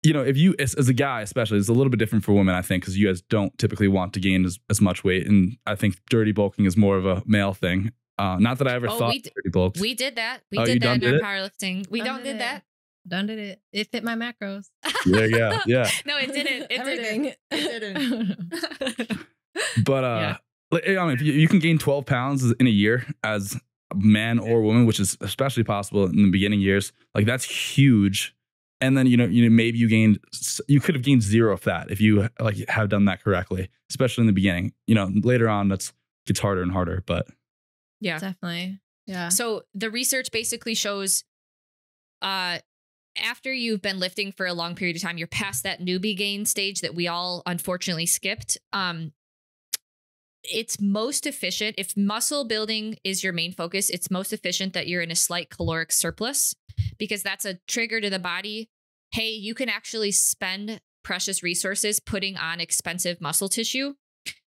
S1: you know, if you, as a guy, especially, it's a little bit different for women, I think, because you guys don't typically want to gain as much weight. And I think dirty bulking is more of a male thing. Not that I ever thought dirty bulks.
S2: We did that. We did that in our powerlifting. We did that.
S3: Done did it. It fit my macros.
S1: There you go. Yeah.
S2: No, it didn't. It didn't.
S1: But like, I mean, if you can gain 12 pounds in a year as a man or woman, which is especially possible in the beginning years, like that's huge. And then, you know, maybe you could have gained zero fat if you like have done that correctly, especially in the beginning. You know, later on, gets harder and harder, but
S2: yeah,
S3: definitely. Yeah.
S2: So the research basically shows, after you've been lifting for a long period of time, you're past that newbie gain stage that we all unfortunately skipped. It's most efficient if muscle building is your main focus. It's most efficient that you're in a slight caloric surplus, because that's a trigger to the body. Hey, you can actually spend precious resources putting on expensive muscle tissue,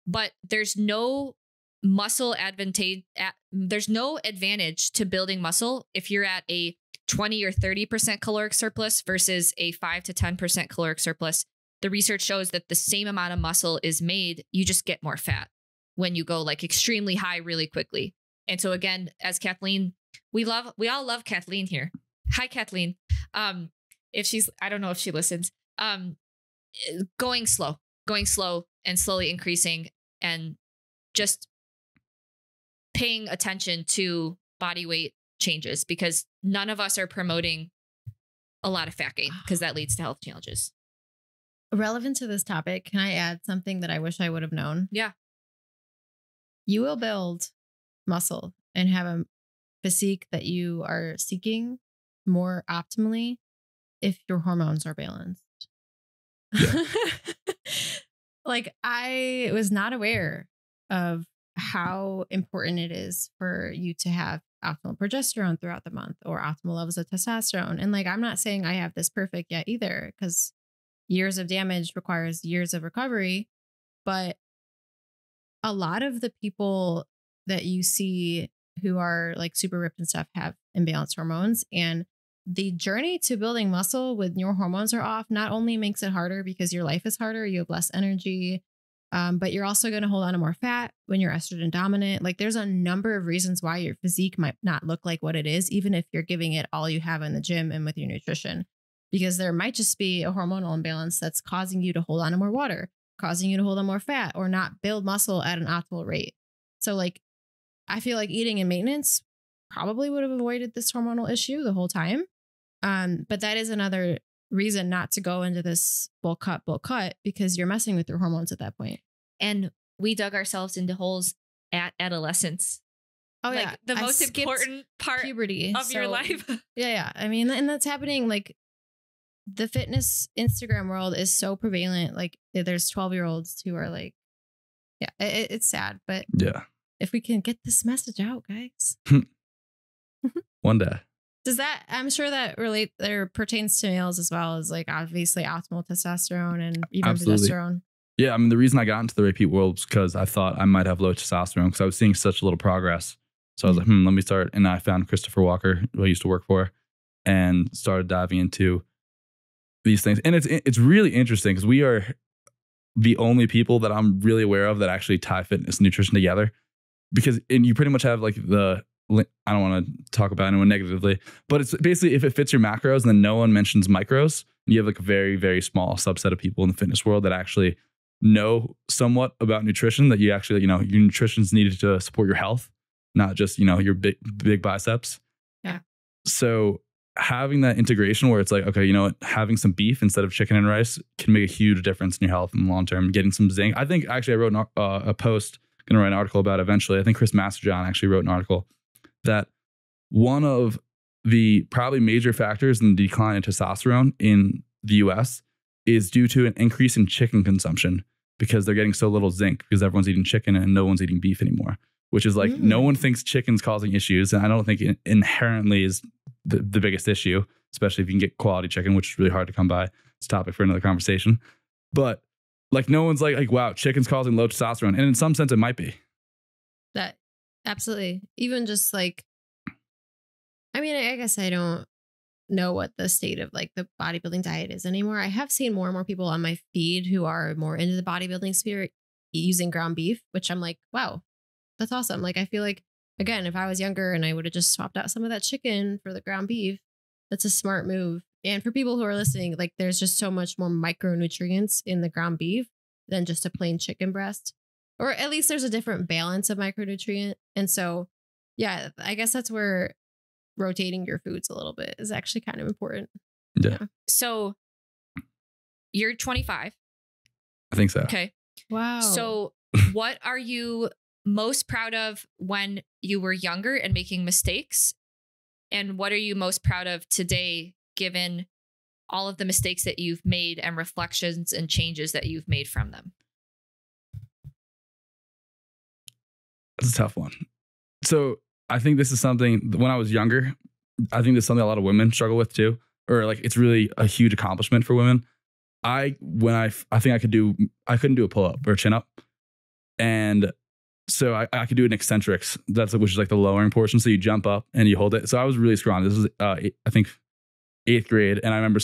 S2: but there's no there's no advantage to building muscle if you're at a 20 or 30% caloric surplus versus a 5 to 10% caloric surplus. The research shows that the same amount of muscle is made, you just get more fat when you go like extremely high really quickly. And so again, as Kathleen, we all love Kathleen here. Hi, Kathleen. I don't know if she listens, going slow and slowly increasing, and just paying attention to body weight changes, because none of us are promoting a lot of fat gain, because that leads to health challenges.
S3: Relevant to this topic, can I add something that I wish I would have known?
S2: Yeah.
S3: You will build muscle and have a physique that you are seeking more optimally if your hormones are balanced. Yeah. Like, I was not aware of how important it is for you to have optimal progesterone throughout the month or optimal levels of testosterone. And like, I'm not saying I have this perfect yet either, because years of damage requires years of recovery. But a lot of the people that you see who are like super ripped and stuff have imbalanced hormones. And the journey to building muscle when your hormones are off not only makes it harder because your life is harder, you have less energy, but you're also going to hold on to more fat when you're estrogen dominant. Like there's a number of reasons why your physique might not look like what it is, even if you're giving it all you have in the gym and with your nutrition, because there might just be a hormonal imbalance that's causing you to hold on to more water, causing you to hold on more fat or not build muscle at an optimal rate. So like, I feel like eating in maintenance probably would have avoided this hormonal issue the whole time. But that is another reason not to go into this bulk cut, because you're messing with your hormones at that point.
S2: And we dug ourselves into holes at adolescence.
S3: Oh
S2: like,
S3: yeah.
S2: the most important part
S3: puberty
S2: of your life.
S3: Yeah. I mean, and that's happening. Like the fitness Instagram world is so prevalent. Like there's 12-year-olds who are like, yeah, it's sad, but
S1: yeah,
S3: if we can get this message out, guys.
S1: One day.
S3: Does that, I'm sure that pertains to males as well, as like obviously optimal testosterone and even
S1: Absolutely.
S3: progesterone.
S1: Yeah, I mean, the reason I got into the repeat world was because I thought I might have low testosterone because I was seeing such little progress. So I was like, let me start. And I found Christopher Walker, who I used to work for, and started diving into these things. And it's really interesting because we are the only people that I'm really aware of that actually tie fitness and nutrition together. Because you pretty much have like I don't want to talk about anyone negatively, but it's basically if it fits your macros, and then no one mentions micros, you have like a very, very small subset of people in the fitness world that actually know somewhat about nutrition, that you actually, your nutrition is needed to support your health, not just, your big biceps.
S3: Yeah.
S1: So having that integration where it's like, okay, having some beef instead of chicken and rice can make a huge difference in your health in the long term. Getting some zinc. I think actually I wrote a post, going to write an article about it eventually. I think Chris Masterjohn actually wrote an article that one of the probably major factors in the decline in testosterone in the US is due to an increase in chicken consumption, because they're getting so little zinc because everyone's eating chicken and no one's eating beef anymore, which is like no one thinks chicken's causing issues. And I don't think it inherently is the biggest issue, especially if you can get quality chicken, which is really hard to come by. It's a topic for another conversation. But like no one's like, wow, chicken's causing low testosterone. And in some sense it might be.
S3: That absolutely. Even just like, I mean, I guess I don't know what the state of like the bodybuilding diet is anymore. I have seen more and more people on my feed who are more into the bodybuilding spirit using ground beef, which I'm like, wow, that's awesome. Like, I feel like, again, if I was younger and I would have just swapped out some of that chicken for the ground beef, that's a smart move. And for people who are listening, like there's just so much more micronutrients in the ground beef than just a plain chicken breast. Or at least there's a different balance of micronutrient. And so, yeah, I guess that's where rotating your foods a little bit is actually kind of important.
S1: Yeah.
S2: So you're 25.
S1: I think so.
S2: Okay.
S3: Wow.
S2: So what are you most proud of when you were younger and making mistakes? And what are you most proud of today, given all of the mistakes that you've made and reflections and changes that you've made from them?
S1: That's a tough one. So I think this is something when I was younger, I think this is something a lot of women struggle with too, or like it's really a huge accomplishment for women. I think I couldn't do a pull up or a chin up. And so I could do an eccentrics. Which is like the lowering portion. So you jump up and you hold it. So I was really scrawny. This was, I think 8th grade. And I remember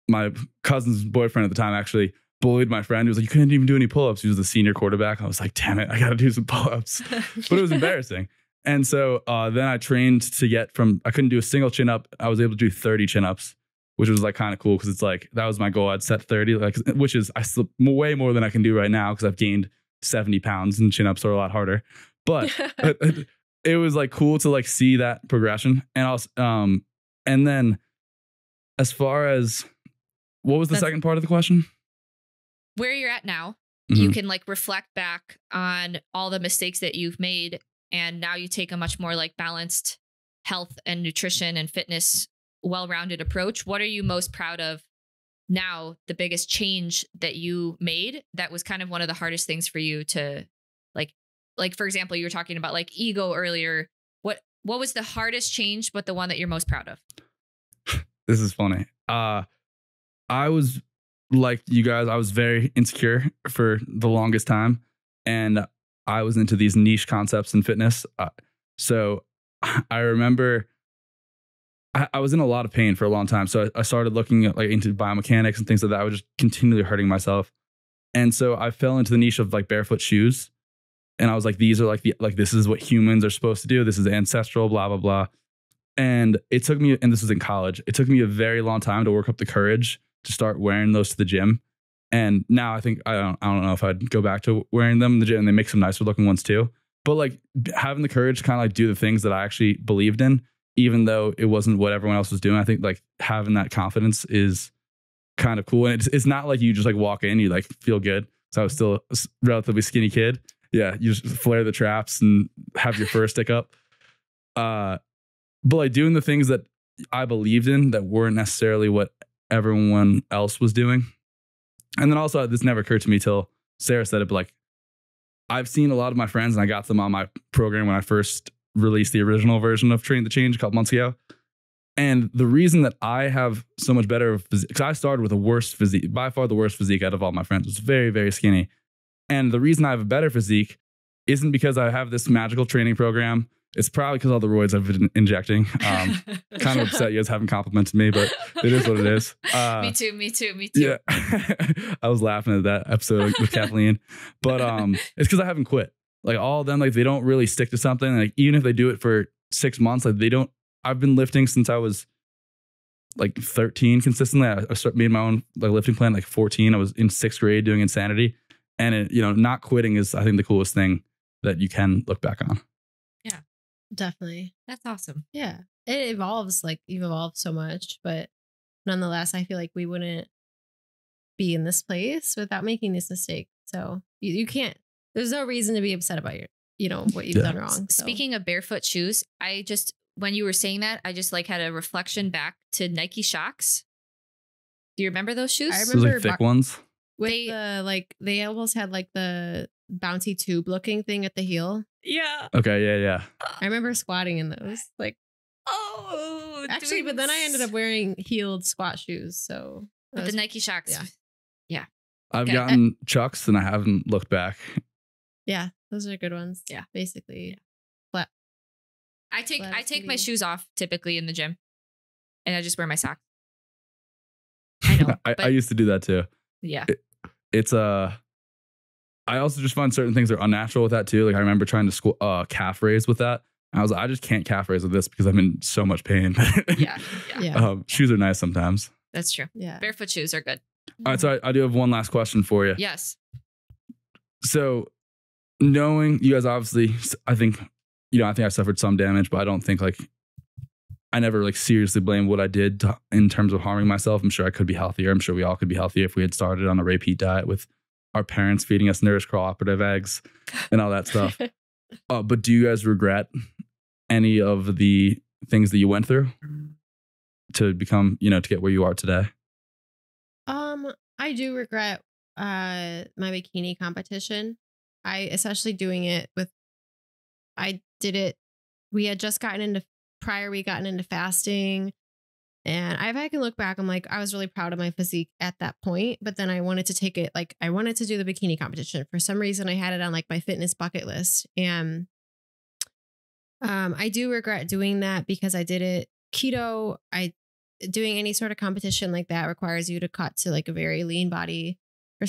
S1: my cousin's boyfriend at the time actually bullied my friend. He was like, you couldn't even do any pull-ups. He was the senior quarterback. I was like, damn it, I got to do some pull-ups. But it was embarrassing. And so then I trained to get I couldn't do a single chin up. I was able to do 30 chin ups, which was like kind of cool because it's like, that was my goal. I'd set 30, which is way more than I can do right now because I've gained 70 pounds and chin ups are a lot harder. But it was like cool to like see that progression. And also, and then as far as, what was the second part of the question?
S2: Where you're at now, you can like reflect back on all the mistakes that you've made. And now you take a much more like balanced health and nutrition and fitness, well-rounded approach. What are you most proud of now? The biggest change that you made that was kind of one of the hardest things for you to like, for example, you were talking about like ego earlier. What was the hardest change, but the one that you're most proud of?
S1: This is funny. I was like you guys, I was very insecure for the longest time. And I was into these niche concepts in fitness. So I remember I was in a lot of pain for a long time. So I started looking at like into biomechanics and things like that. I was just continually hurting myself. And so I fell into the niche of like barefoot shoes. And I was like, these are like this is what humans are supposed to do. This is ancestral, blah, blah, blah. And it took me, and this was in college, it took me a very long time to work up the courage to start wearing those to the gym. And now I think, I don't know if I'd go back to wearing them in the gym, and they make some nicer looking ones too. But like having the courage to kind of like do the things that I actually believed in, even though it wasn't what everyone else was doing. I think like having that confidence is kind of cool. And it's not like you just like walk in, you like feel good. So I was still a relatively skinny kid. Yeah. You just flare the traps and have your fur stick up. But like doing the things that I believed in that weren't necessarily what everyone else was doing. And then also this never occurred to me till Sarah said it, but like I've seen a lot of my friends, and I got them on my program when I first released the original version of Train the Change a couple months ago. And the reason that I have so much better physique, because I started with the worst physique, by far the worst physique out of all my friends. It was very, very skinny. And the reason I have a better physique isn't because I have this magical training program. It's probably because all the roids I've been injecting. Kind of upset you guys haven't complimented me, but it is what it is.
S2: Me too.
S1: Yeah. I was laughing at that episode with Kathleen. But it's because I haven't quit. Like all of them, like they don't really stick to something. Like even if they do it for 6 months, like they don't. I've been lifting since I was like 13 consistently. I made my own like lifting plan like 14. I was in 6th grade doing Insanity. And it, not quitting is, I think, the coolest thing that you can look back on.
S2: Yeah.
S3: Definitely.
S2: That's awesome.
S3: Yeah. It evolves, like you've evolved so much, but nonetheless, I feel like we wouldn't be in this place without making this mistake. So you can't, there's no reason to be upset about what you've done wrong. So.
S2: Speaking of barefoot shoes, when you were saying that, I just like had a reflection back to Nike Shocks. Do you remember those shoes?
S3: I remember
S1: those like thick ones.
S3: They almost had like the bouncy tube looking thing at the heel.
S2: Yeah.
S1: Okay. Yeah.
S3: I remember squatting in those. Like, actually, but then I ended up wearing heeled squat shoes. So
S2: with the Nike Shocks. Yeah.
S1: I've gotten Chucks and I haven't looked back.
S3: Yeah, those are good ones. Yeah, basically. Flat.
S2: I take my shoes off typically in the gym, and I just wear my socks. I know.
S1: I used to do that too.
S2: Yeah.
S1: I also just find certain things are unnatural with that too. Like I remember trying to calf raise with that. And I was like, I just can't calf raise with this because I'm in so much pain.
S2: Yeah.
S1: Shoes are nice sometimes.
S2: That's true.
S3: Yeah.
S2: Barefoot shoes are good.
S1: All right. So I do have one last question for you.
S2: Yes.
S1: So knowing you guys, obviously, I think I suffered some damage, but I don't think like I never like seriously blame what I did in terms of harming myself. I'm sure I could be healthier. I'm sure we all could be healthier if we had started on a repeat diet with our parents feeding us nurse cooperative eggs and all that stuff. But do you guys regret any of the things that you went through to become, to get where you are today?
S3: I do regret my bikini competition. Especially doing it we had just gotten into fasting. And I can look back, I'm like, I was really proud of my physique at that point, but then I wanted to take it, like I wanted to do the bikini competition. For some reason, I had it on like my fitness bucket list. And I do regret doing that because I did it keto. Doing any sort of competition like that requires you to cut to like a very lean body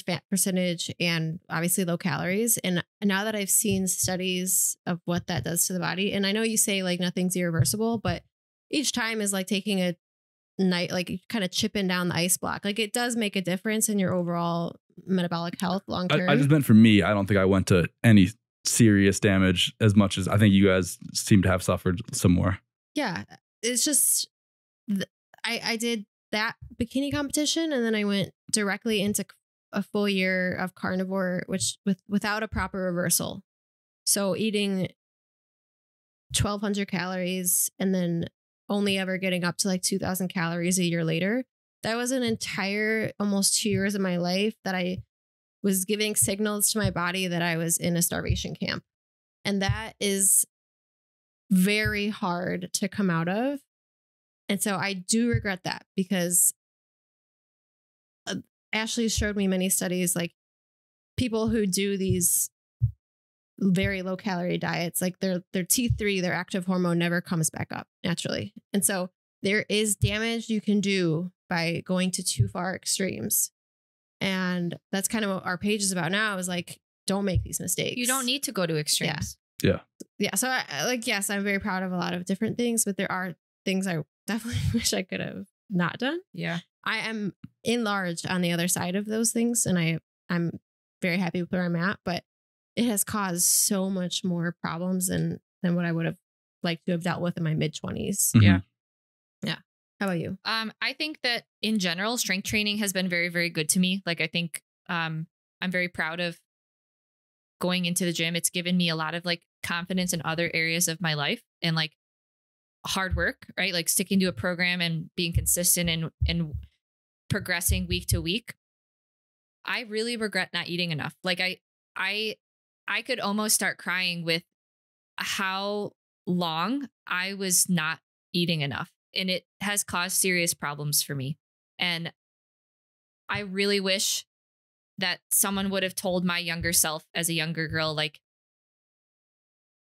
S3: fat percentage and obviously low calories. And now that I've seen studies of what that does to the body, and I know you say like nothing's irreversible, but each time is like taking a night, like kind of chipping down the ice block. Like it does make a difference in your overall metabolic health long term.
S1: I just meant for me, I don't think I went to any serious damage as much as I think you guys seem to have suffered some more.
S3: Yeah. It's just, I did that bikini competition and then I went directly into a full year of carnivore, which without a proper reversal. So eating 1,200 calories and then only ever getting up to like 2,000 calories a year later. That was an entire almost 2 years of my life that I was giving signals to my body that I was in a starvation camp. And that is very hard to come out of. And so I do regret that because Ashley showed me many studies, like people who do these very low calorie diets, like their T3, their active hormone never comes back up naturally. And so there is damage you can do by going to too far extremes. And that's kind of what our page is about now, is like, don't make these mistakes.
S2: You don't need to go to extremes.
S1: Yeah.
S3: Yeah. So yes, I'm very proud of a lot of different things, but there are things I definitely wish I could have not done.
S2: Yeah.
S3: I am in large on the other side of those things, and I'm very happy with where I'm at, but it has caused so much more problems than what I would have liked to have dealt with in my mid-20s.
S1: Mm-hmm.
S2: Yeah.
S3: Yeah. How about you?
S2: I think that in general, strength training has been very, very good to me. Like, I think I'm very proud of going into the gym. It's given me a lot of like confidence in other areas of my life, and like hard work, right? Like sticking to a program and being consistent and progressing week to week. I really regret not eating enough. Like I could almost start crying with how long I was not eating enough, and it has caused serious problems for me. And I really wish that someone would have told my younger self as a younger girl, like,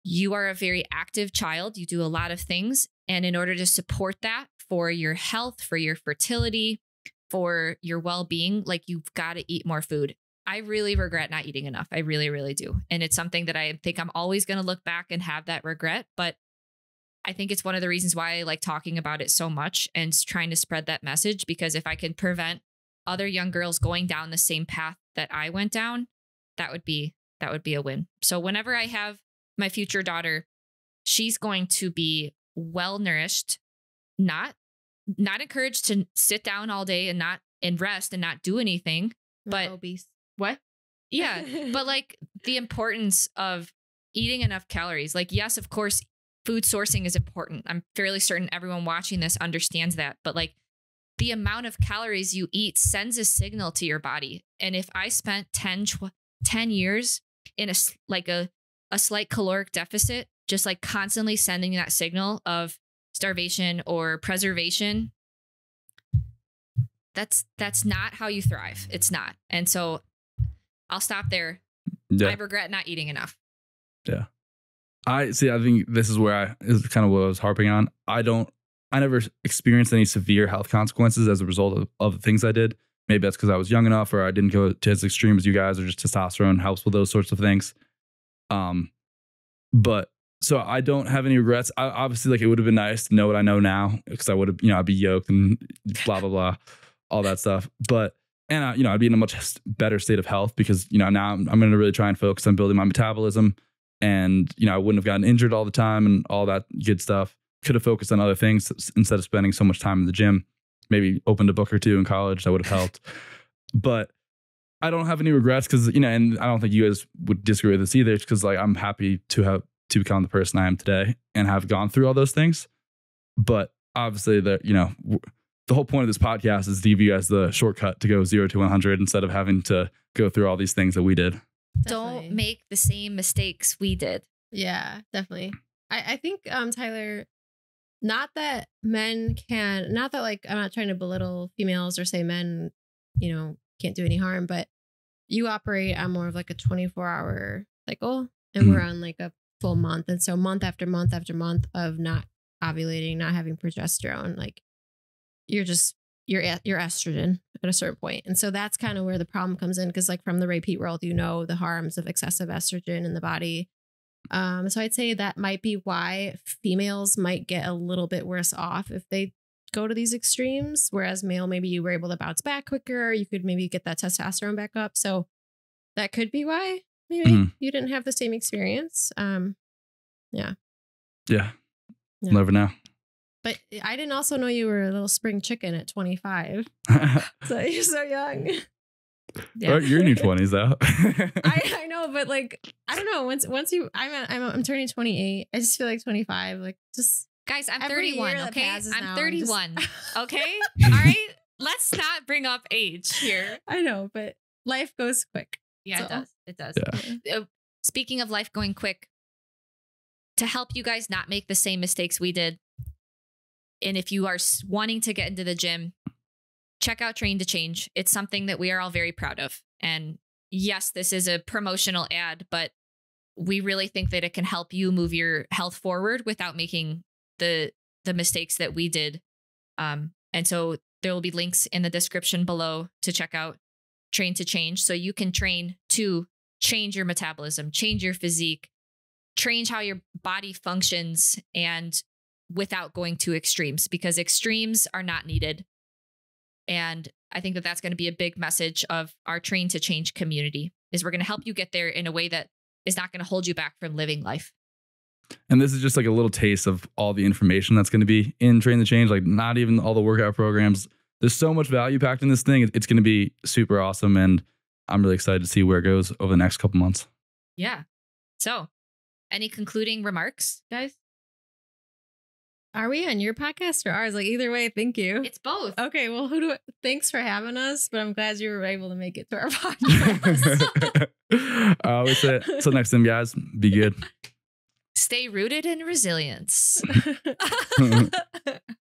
S2: you are a very active child. You do a lot of things. And in order to support that for your health, for your fertility, for your well-being, like, you've got to eat more food. I really regret not eating enough. I really, really do. And it's something that I think I'm always going to look back and have that regret. But I think it's one of the reasons why I like talking about it so much and trying to spread that message, because if I can prevent other young girls going down the same path that I went down, that would be a win. So whenever I have my future daughter, she's going to be well nourished, not encouraged to sit down all day and rest and not do anything, but
S3: obese.
S2: What? Yeah. But like the importance of eating enough calories. Like, yes, of course, food sourcing is important. I'm fairly certain everyone watching this understands that. But like, the amount of calories you eat sends a signal to your body. And if I spent 10 years in a slight caloric deficit, just like constantly sending that signal of starvation or preservation, that's not how you thrive. It's not. And so I'll stop there. Yeah. I regret not eating enough.
S1: Yeah. I think this is where is kind of what I was harping on. I never experienced any severe health consequences as a result of the things I did. Maybe that's because I was young enough, or I didn't go to as extreme as you guys, or just testosterone helps with those sorts of things. But so I don't have any regrets. Obviously, like, it would have been nice to know what I know now, because I would have, I'd be yoked and blah, blah, blah, all that stuff. But, and I'd be in a much better state of health, because, now I'm going to really try and focus on building my metabolism. And, I wouldn't have gotten injured all the time and all that good stuff. Could have focused on other things instead of spending so much time in the gym. Maybe opened a book or two in college. That would have helped. But I don't have any regrets, because, and I don't think you guys would disagree with this either, because like, I'm happy to become the person I am today and have gone through all those things. But obviously the whole point of this podcast is to give you guys the shortcut to go 0 to 100 instead of having to go through all these things that we did.
S3: Definitely.
S2: Don't make the same mistakes we did.
S3: Yeah, definitely. I think, Tyler, not that I'm not trying to belittle females or say men, can't do any harm, but you operate on more of like a 24-hour cycle, and we're on like a full month. And so month after month after month of not ovulating, not having progesterone, like you're estrogen at a certain point. And so that's kind of where the problem comes in, because like from the repeat world, the harms of excessive estrogen in the body. So I'd say that might be why females might get a little bit worse off if they go to these extremes, whereas male, maybe you were able to bounce back quicker. You could maybe get that testosterone back up. So that could be why maybe you didn't have the same experience. Yeah.
S1: Never know.
S3: But I didn't also know you were a little spring chicken at 25. So you're so young.
S1: Yeah. Well, you're in your 20s though.
S3: I know, but like, I don't know. Once you, I'm turning 28. I just feel like 25. Like, just
S2: guys, I'm 31. Okay, I'm 31. Okay,
S3: all
S2: right. Let's not bring up age here.
S3: I know, but life goes quick.
S2: Yeah, it does. It does.
S1: Yeah.
S2: Speaking of life going quick, to help you guys not make the same mistakes we did, and if you are wanting to get into the gym, check out Train to Change. It's something that we are all very proud of. And yes, this is a promotional ad, but we really think that it can help you move your health forward without making the mistakes that we did And so there will be links in the description below to check out Train to Change. So you can train to change your metabolism, change your physique, change how your body functions, and without going to extremes, because extremes are not needed. And I think that that's going to be a big message of our Train to Change community, is we're going to help you get there in a way that is not going to hold you back from living life.
S1: And this is just like a little taste of all the information that's going to be in Train to Change, like not even all the workout programs. There's so much value packed in this thing. It's going to be super awesome. And I'm really excited to see where it goes over the next couple months.
S2: Yeah. So any concluding remarks, guys?
S3: Are we on your podcast or ours? Like, either way, thank you.
S2: It's both.
S3: Okay, well, thanks for having us, but I'm glad you were able to make it to our podcast.
S1: I always say it. Till next time, guys, be good.
S2: Stay rooted in resilience.